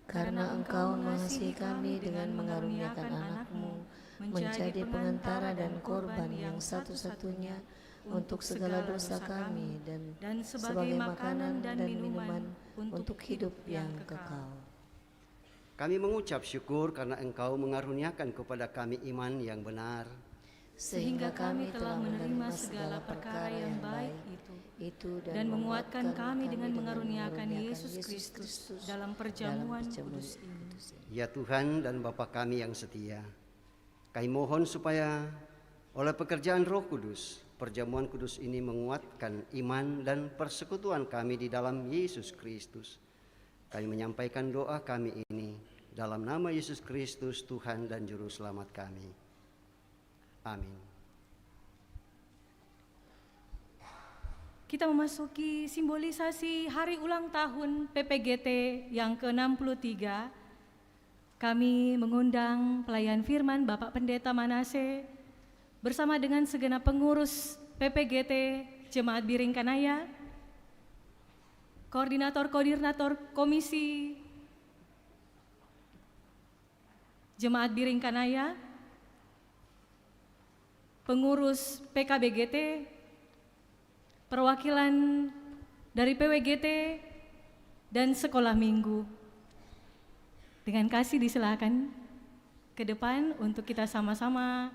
karena Engkau mengasihi kami dengan mengaruniakan anakmu menjadi pengantara dan korban yang satu-satunya untuk segala dosa kami dan sebagai makanan dan minuman untuk hidup yang kekal. Kami mengucap syukur karena Engkau mengaruniakan kepada kami iman yang benar, sehingga kami telah menerima segala perkara yang baik itu dan menguatkan kami dengan mengaruniakan Yesus Kristus dalam perjamuan kudus ini. Ya Tuhan dan Bapa kami yang setia, kami mohon supaya oleh pekerjaan Roh Kudus, perjamuan kudus ini menguatkan iman dan persekutuan kami di dalam Yesus Kristus. Kami menyampaikan doa kami ini dalam nama Yesus Kristus, Tuhan dan Juru Selamat kami. Amin. Kita memasuki simbolisasi hari ulang tahun PPGT yang ke-63. Kami mengundang pelayan firman Bapak Pendeta Manase bersama dengan segenap pengurus PPGT Jemaat Biring Kanaya, koordinator-koordinator komisi Jemaat Biring Kanaya, pengurus PKBGT, perwakilan dari PWGT, dan sekolah minggu. Dengan kasih disilakan ke depan untuk kita sama-sama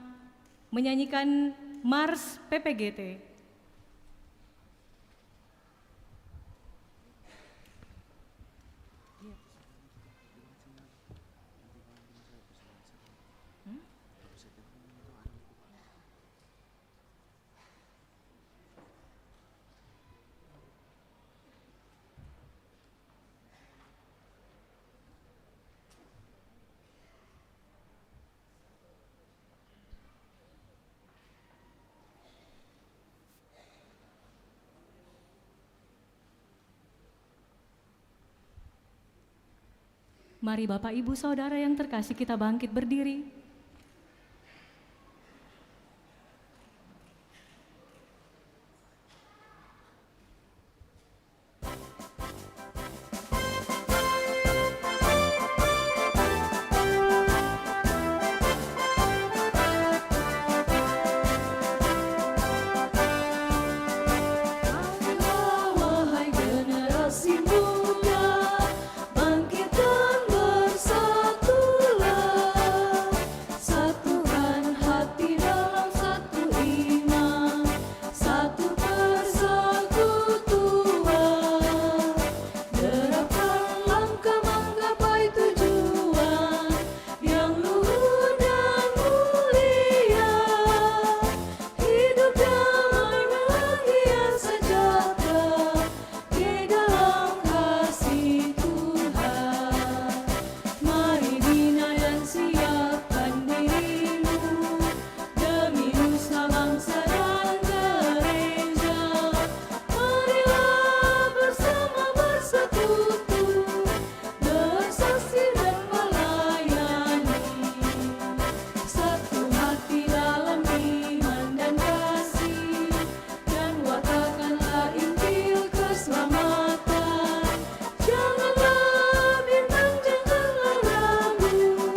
menyanyikan Mars PPGT. Mari Bapak Ibu Saudara yang terkasih kita bangkit berdiri. Wahai generasi muda, bangkit dan bersatulah, satukan hati dalam satu iman, satu persekutuan, derapkan langkah menggapai tujuan yang luhur dan mulia, hidup damai bahagia sejahtera di dalam kasih Tuhan. Mari bina dan siapkan dirimu demi nusa bangsa dan gereja. Marilah bersama bersekutu, bersaksi dan melayani, satu hati dalam iman dan kasih, dan wartakanlah Injil keselamatan. Janganlah bimbang, janganlah ragu,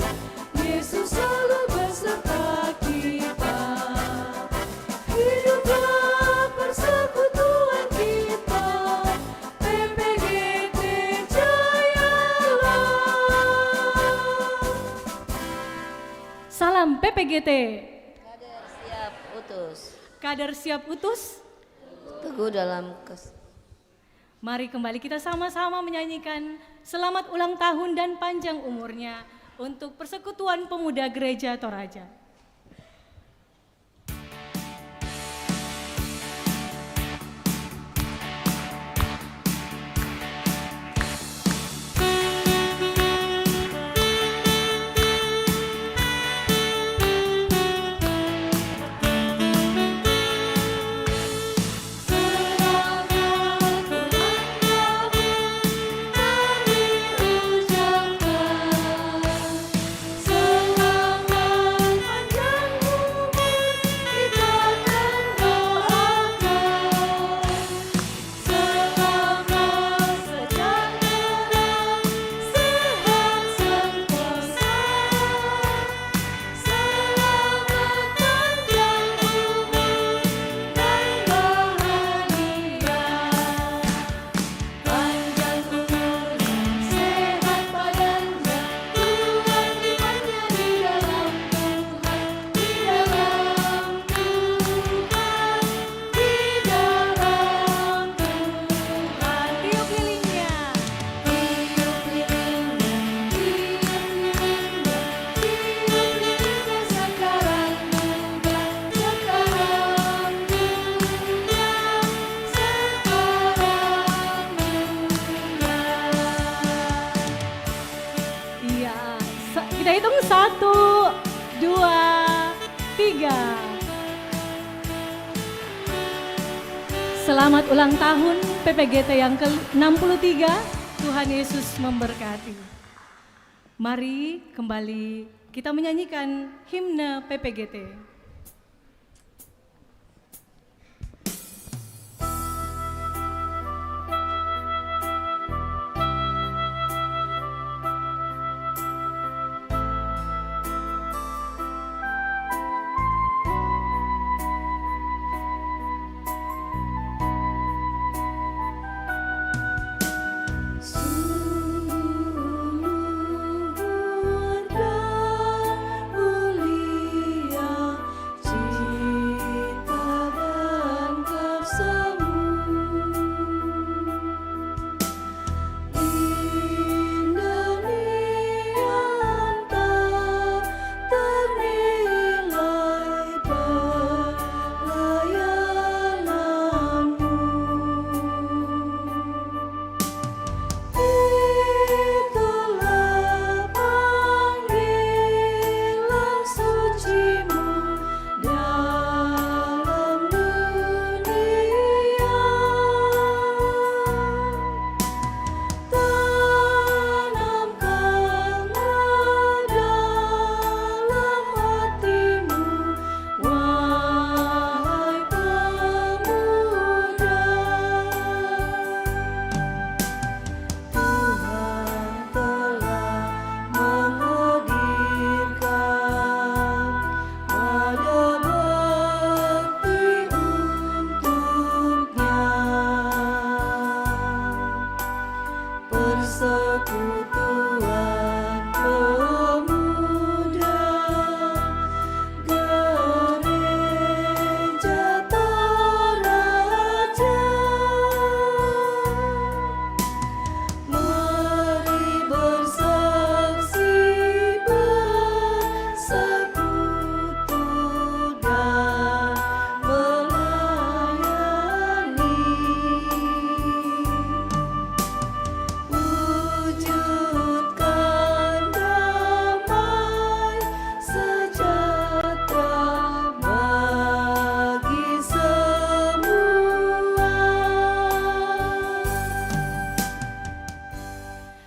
Yesus selalu beserta kita. Hiduplah persekutuan kita, PPGT Jayalah. Salam PPGT. Siap utus. Kader siap utus. Teguh dalam Mari kembali kita sama-sama menyanyikan selamat ulang tahun dan panjang umurnya untuk Persekutuan Pemuda Gereja Toraja. Kita hitung 1, 2, 3. Selamat ulang tahun PPGT yang ke-63. Tuhan Yesus memberkati. Mari kembali kita menyanyikan himne PPGT. Mulia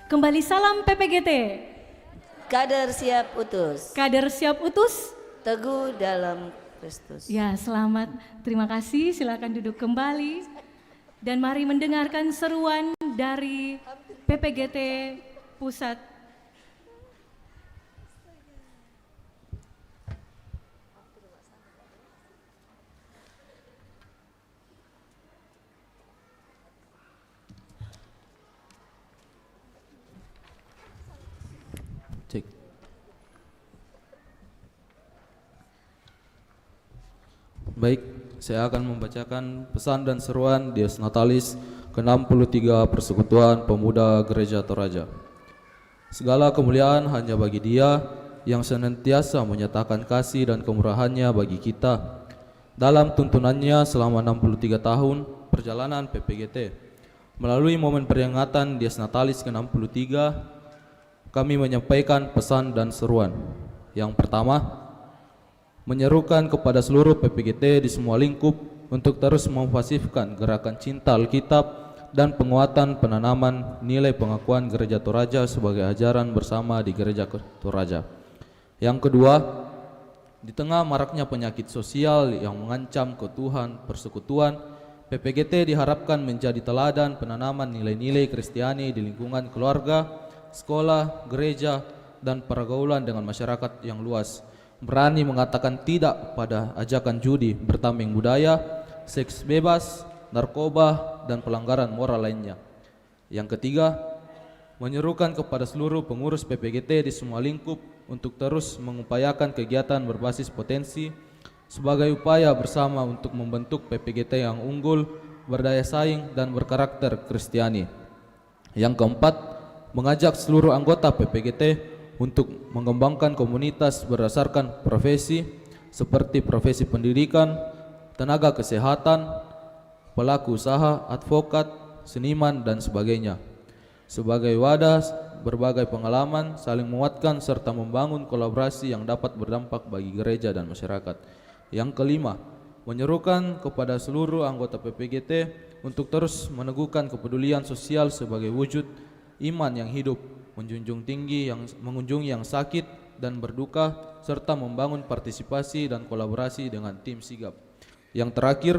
Kembali salam PPGT. Kader siap utus. Kader siap utus. Teguh dalam Kristus. Ya, selamat. Terima kasih. Silakan duduk kembali. Dan mari mendengarkan seruan dari PPGT Pusat. Cek. Baik, saya akan membacakan pesan dan seruan Dies Natalis ke-63 Persekutuan Pemuda Gereja Toraja. Segala kemuliaan hanya bagi Dia yang senantiasa menyatakan kasih dan kemurahannya bagi kita. Dalam tuntunannya selama 63 tahun perjalanan PPGT, melalui momen peringatan Dies Natalis ke-63, kami menyampaikan pesan dan seruan. Yang pertama, menyerukan kepada seluruh PPGT di semua lingkup untuk terus memfasifkan gerakan cinta Alkitab dan penguatan penanaman nilai pengakuan Gereja Toraja sebagai ajaran bersama di Gereja Toraja. Yang kedua, di tengah maraknya penyakit sosial yang mengancam keutuhan persekutuan, PPGT diharapkan menjadi teladan penanaman nilai-nilai Kristiani di lingkungan keluarga, sekolah, gereja, dan pergaulan dengan masyarakat yang luas. Berani mengatakan tidak pada ajakan judi, bertambing budaya, seks bebas, narkoba, dan pelanggaran moral lainnya. Yang ketiga, menyerukan kepada seluruh pengurus PPGT di semua lingkup untuk terus mengupayakan kegiatan berbasis potensi sebagai upaya bersama untuk membentuk PPGT yang unggul, berdaya saing, dan berkarakter Kristiani. Yang keempat, mengajak seluruh anggota PPGT untuk mengembangkan komunitas berdasarkan profesi seperti profesi pendidikan, tenaga kesehatan, pelaku usaha, advokat, seniman, dan sebagainya. Sebagai wadah berbagai pengalaman, saling menguatkan serta membangun kolaborasi yang dapat berdampak bagi gereja dan masyarakat. Yang kelima, menyerukan kepada seluruh anggota PPGT untuk terus meneguhkan kepedulian sosial sebagai wujud iman yang hidup, mengunjungi yang sakit dan berduka, serta membangun partisipasi dan kolaborasi dengan tim sigap. Yang terakhir,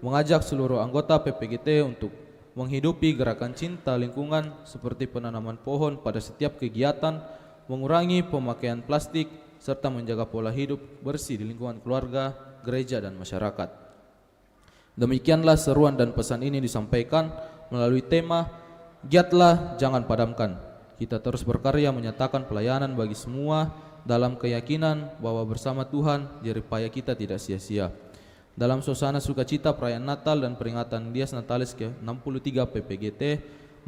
mengajak seluruh anggota PPGT untuk menghidupi gerakan cinta lingkungan seperti penanaman pohon pada setiap kegiatan, mengurangi pemakaian plastik, serta menjaga pola hidup bersih di lingkungan keluarga, gereja, dan masyarakat. Demikianlah seruan dan pesan ini disampaikan melalui tema Giatlah Jangan Padamkan. Kita terus berkarya menyatakan pelayanan bagi semua dalam keyakinan bahwa bersama Tuhan jeripaya kita tidak sia-sia. Dalam suasana sukacita perayaan Natal dan peringatan Dies Natalis ke-63 PPGT,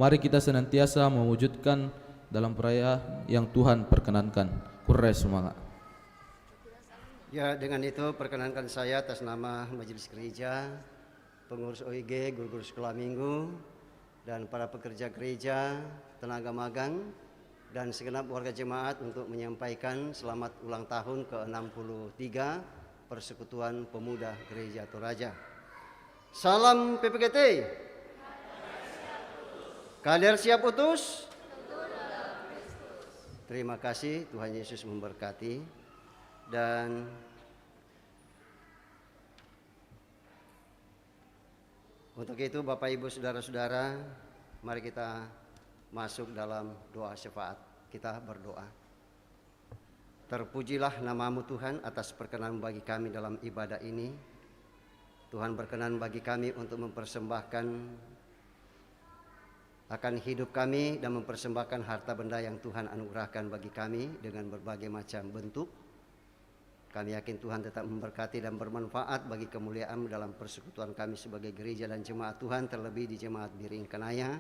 mari kita senantiasa mewujudkan dalam perayaan yang Tuhan perkenankan. Kurre semangat. Ya, dengan itu perkenankan saya atas nama Majelis Gereja, pengurus OIG, guru-guru sekolah minggu, dan para pekerja gereja, tenaga magang, dan segenap warga jemaat untuk menyampaikan selamat ulang tahun ke-63 Persekutuan Pemuda Gereja Toraja. Salam PPGT. Kader siap utus. Terima kasih, Tuhan Yesus memberkati. Dan untuk itu Bapak Ibu Saudara-saudara, mari kita masuk dalam doa syafaat. Kita berdoa. Terpujilah namamu Tuhan atas perkenan bagi kami dalam ibadah ini. Tuhan berkenan bagi kami untuk mempersembahkan akan hidup kami dan mempersembahkan harta benda yang Tuhan anugerahkan bagi kami dengan berbagai macam bentuk. Kami yakin Tuhan tetap memberkati dan bermanfaat bagi kemuliaan dalam persekutuan kami sebagai gereja dan jemaat Tuhan, terlebih di jemaat Biring Kenaya.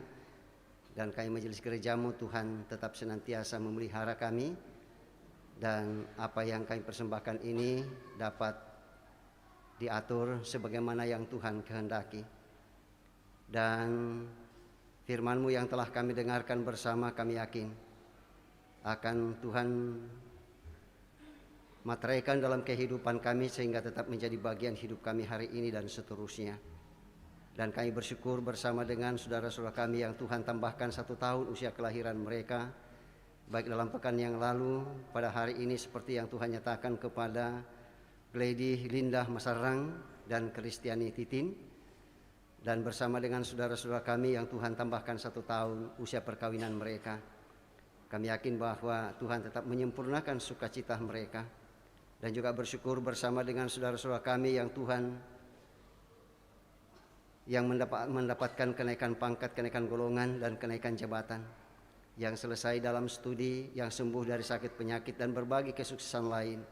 Dan kami majelis gerejamu Tuhan tetap senantiasa memelihara kami, dan apa yang kami persembahkan ini dapat diatur sebagaimana yang Tuhan kehendaki. Dan firman-Mu yang telah kami dengarkan bersama, kami yakin akan Tuhan materaikan dalam kehidupan kami sehingga tetap menjadi bagian hidup kami hari ini dan seterusnya. Dan kami bersyukur bersama dengan saudara-saudara kami yang Tuhan tambahkan 1 tahun usia kelahiran mereka, baik dalam pekan yang lalu, pada hari ini seperti yang Tuhan nyatakan kepada Glady Lindah Masarang dan Kristiani Titin, dan bersama dengan saudara-saudara kami yang Tuhan tambahkan 1 tahun usia perkawinan mereka. Kami yakin bahwa Tuhan tetap menyempurnakan sukacita mereka, dan juga bersyukur bersama dengan saudara-saudara kami yang Tuhan yang mendapatkan kenaikan pangkat, kenaikan golongan, dan kenaikan jabatan, yang selesai dalam studi, yang sembuh dari sakit penyakit, dan berbagi kesuksesan lain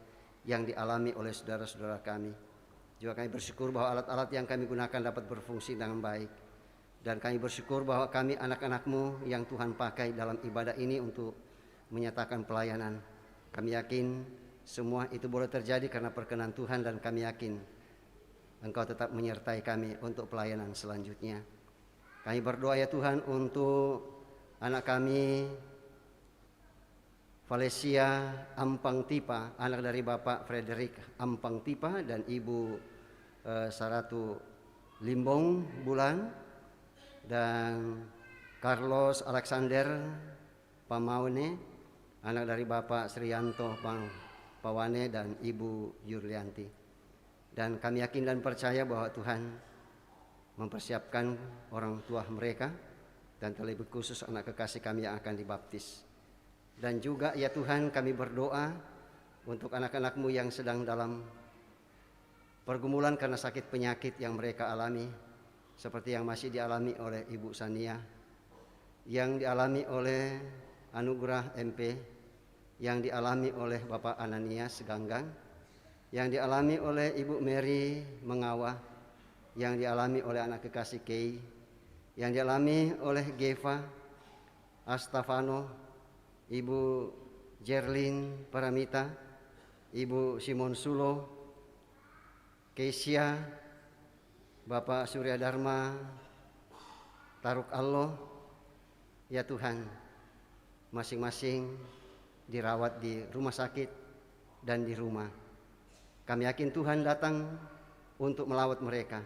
yang dialami oleh saudara-saudara kami. Juga kami bersyukur bahwa alat-alat yang kami gunakan dapat berfungsi dengan baik. Dan kami bersyukur bahwa kami anak-anak-Mu yang Tuhan pakai dalam ibadah ini untuk menyatakan pelayanan. Kami yakin semua itu boleh terjadi karena perkenan Tuhan, dan kami yakin Engkau tetap menyertai kami untuk pelayanan selanjutnya. Kami berdoa ya Tuhan untuk anak kami Valesia Ampang Tipa, anak dari Bapak Frederick Ampang Tipa dan Ibu Saratu Limbong Bulan, dan Carlos Alexander Pamaune, anak dari Bapak Srianto Pawane dan Ibu Yurlianti. Dan kami yakin dan percaya bahwa Tuhan mempersiapkan orang tua mereka, dan terlebih khusus anak kekasih kami yang akan dibaptis. Dan juga ya Tuhan, kami berdoa untuk anak-anak-Mu yang sedang dalam pergumulan karena sakit penyakit yang mereka alami, seperti yang masih dialami oleh Ibu Sania, yang dialami oleh Anugerah MP, yang dialami oleh Bapak Ananias Ganggang, yang dialami oleh Ibu Mary Mengawa, yang dialami oleh anak kekasih Kay, yang dialami oleh Geva Astafano, Ibu Jerlin Paramita, Ibu Simon Sulo, Kesia, Bapak Surya Dharma Taruk Allah. Ya Tuhan, masing-masing dirawat di rumah sakit dan di rumah. Kami yakin Tuhan datang untuk melawat mereka,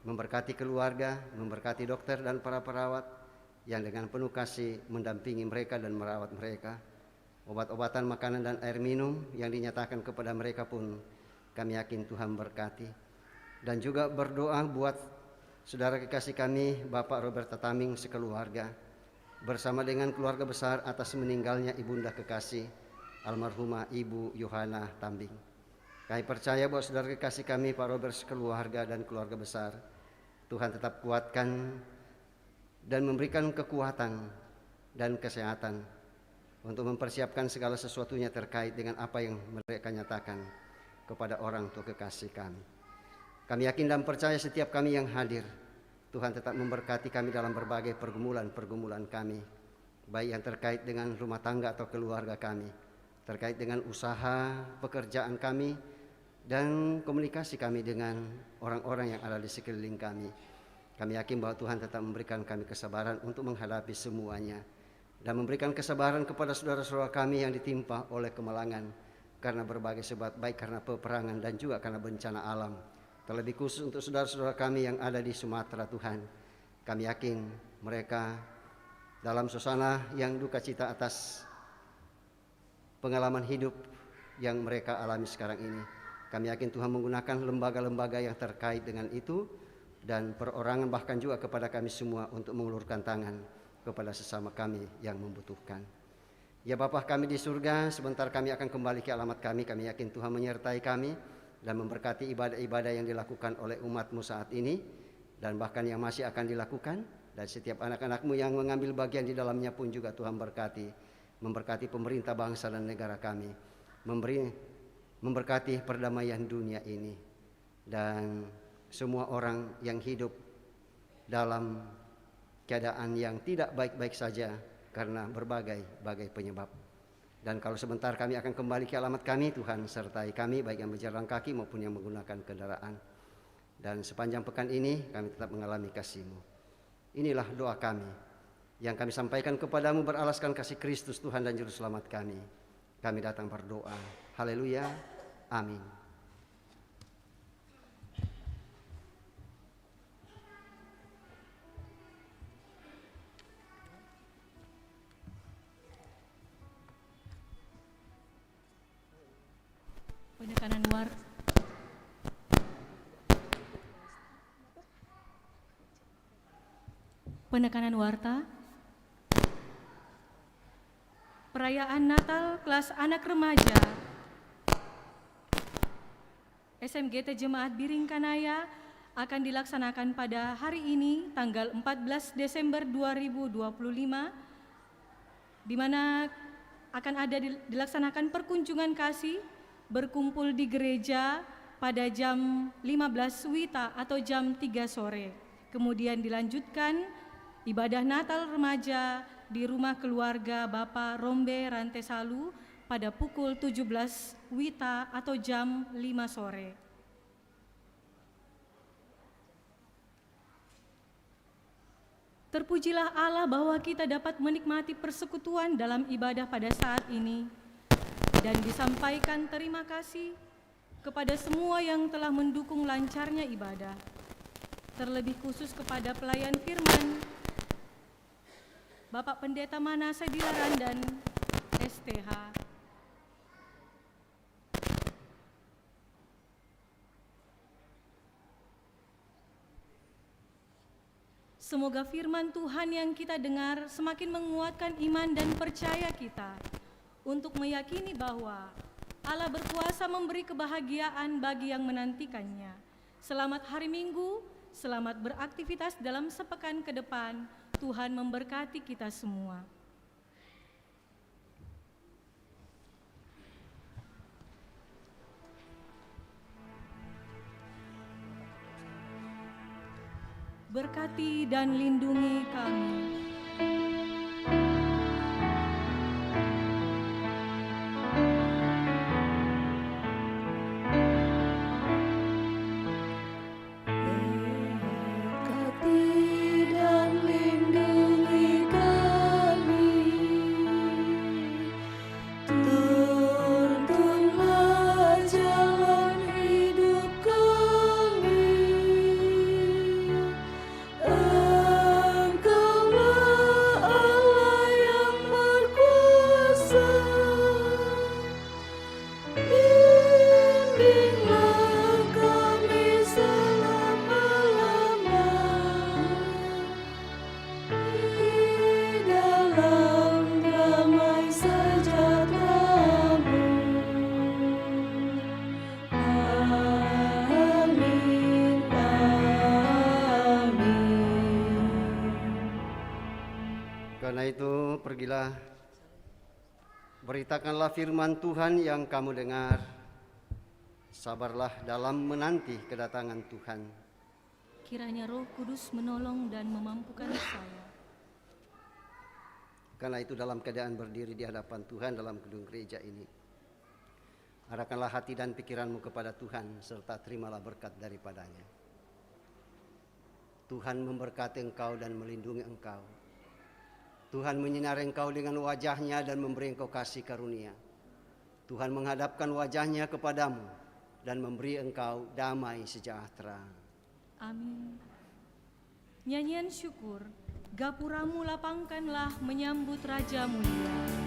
memberkati keluarga, memberkati dokter dan para perawat yang dengan penuh kasih mendampingi mereka dan merawat mereka. Obat-obatan, makanan, dan air minum yang dinyatakan kepada mereka pun kami yakin Tuhan berkati. Dan juga berdoa buat saudara kekasih kami Bapak Robert Taming sekeluarga, bersama dengan keluarga besar atas meninggalnya ibunda kekasih almarhumah Ibu Yohana Tambing. Kami percaya bahwa saudara kekasih kami Pak Robert sekeluarga dan keluarga besar, Tuhan tetap kuatkan dan memberikan kekuatan dan kesehatan untuk mempersiapkan segala sesuatunya terkait dengan apa yang mereka nyatakan kepada orang tua kekasih kami. Kami yakin dan percaya setiap kami yang hadir, Tuhan tetap memberkati kami dalam berbagai pergumulan-pergumulan kami, baik yang terkait dengan rumah tangga atau keluarga kami, terkait dengan usaha, pekerjaan kami, dan komunikasi kami dengan orang-orang yang ada di sekeliling kami. Kami yakin bahwa Tuhan tetap memberikan kami kesabaran untuk menghadapi semuanya, dan memberikan kesabaran kepada saudara-saudara kami yang ditimpa oleh kemalangan karena berbagai sebab, baik karena peperangan dan juga karena bencana alam. Terlebih khusus untuk saudara-saudara kami yang ada di Sumatera, Tuhan, kami yakin mereka dalam suasana yang duka cita atas pengalaman hidup yang mereka alami sekarang ini. Kami yakin Tuhan menggunakan lembaga-lembaga yang terkait dengan itu dan perorangan, bahkan juga kepada kami semua untuk mengulurkan tangan kepada sesama kami yang membutuhkan. Ya Bapa kami di surga, sebentar kami akan kembali ke alamat kami. Kami yakin Tuhan menyertai kami dan memberkati ibadah-ibadah yang dilakukan oleh umat-Mu saat ini, dan bahkan yang masih akan dilakukan, dan setiap anak-anak-Mu yang mengambil bagian di dalamnya pun juga Tuhan berkati. Memberkati pemerintah bangsa dan negara kami, memberkati perdamaian dunia ini, dan semua orang yang hidup dalam keadaan yang tidak baik-baik saja karena berbagai penyebab. Dan kalau sebentar kami akan kembali ke alamat kami, Tuhan sertai kami baik yang berjalan kaki maupun yang menggunakan kendaraan. Dan sepanjang pekan ini kami tetap mengalami kasih-Mu. Inilah doa kami yang kami sampaikan kepadamu beralaskan kasih Kristus Tuhan dan Juru Selamat kami. Kami datang berdoa. Haleluya. Amin. Penekanan warta. Perayaan Natal kelas anak remaja SMGT Jemaat Biring Kanaya akan dilaksanakan pada hari ini tanggal 14 Desember 2025, di mana akan ada dilaksanakan perkunjungan kasih berkumpul di gereja pada jam 15 WITA atau jam 3 sore. Kemudian dilanjutkan ibadah Natal remaja di rumah keluarga Bapak Rombe Rantesalu pada pukul 17 WITA atau jam 5 sore. Terpujilah Allah bahwa kita dapat menikmati persekutuan dalam ibadah pada saat ini, dan disampaikan terima kasih kepada semua yang telah mendukung lancarnya ibadah, terlebih khusus kepada pelayan firman, Bapak Pendeta Manase Dilaran dan STH. Semoga firman Tuhan yang kita dengar semakin menguatkan iman dan percaya kita untuk meyakini bahwa Allah berkuasa memberi kebahagiaan bagi yang menantikannya. Selamat hari Minggu, selamat beraktivitas dalam sepekan ke depan. Tuhan memberkati kita semua. Berkati dan lindungi kami. Karena itu pergilah, beritakanlah firman Tuhan yang kamu dengar, sabarlah dalam menanti kedatangan Tuhan. Kiranya Roh Kudus menolong dan memampukan saya. Karena itu dalam keadaan berdiri di hadapan Tuhan dalam gedung gereja ini, arahkanlah hati dan pikiranmu kepada Tuhan serta terimalah berkat daripadanya. Tuhan memberkati engkau dan melindungi engkau. Tuhan menyinari engkau dengan wajah-Nya dan memberi engkau kasih karunia. Tuhan menghadapkan wajah-Nya kepadamu dan memberi engkau damai sejahtera. Amin. Nyanyian syukur, gapuramu lapangkanlah menyambut Raja mulia.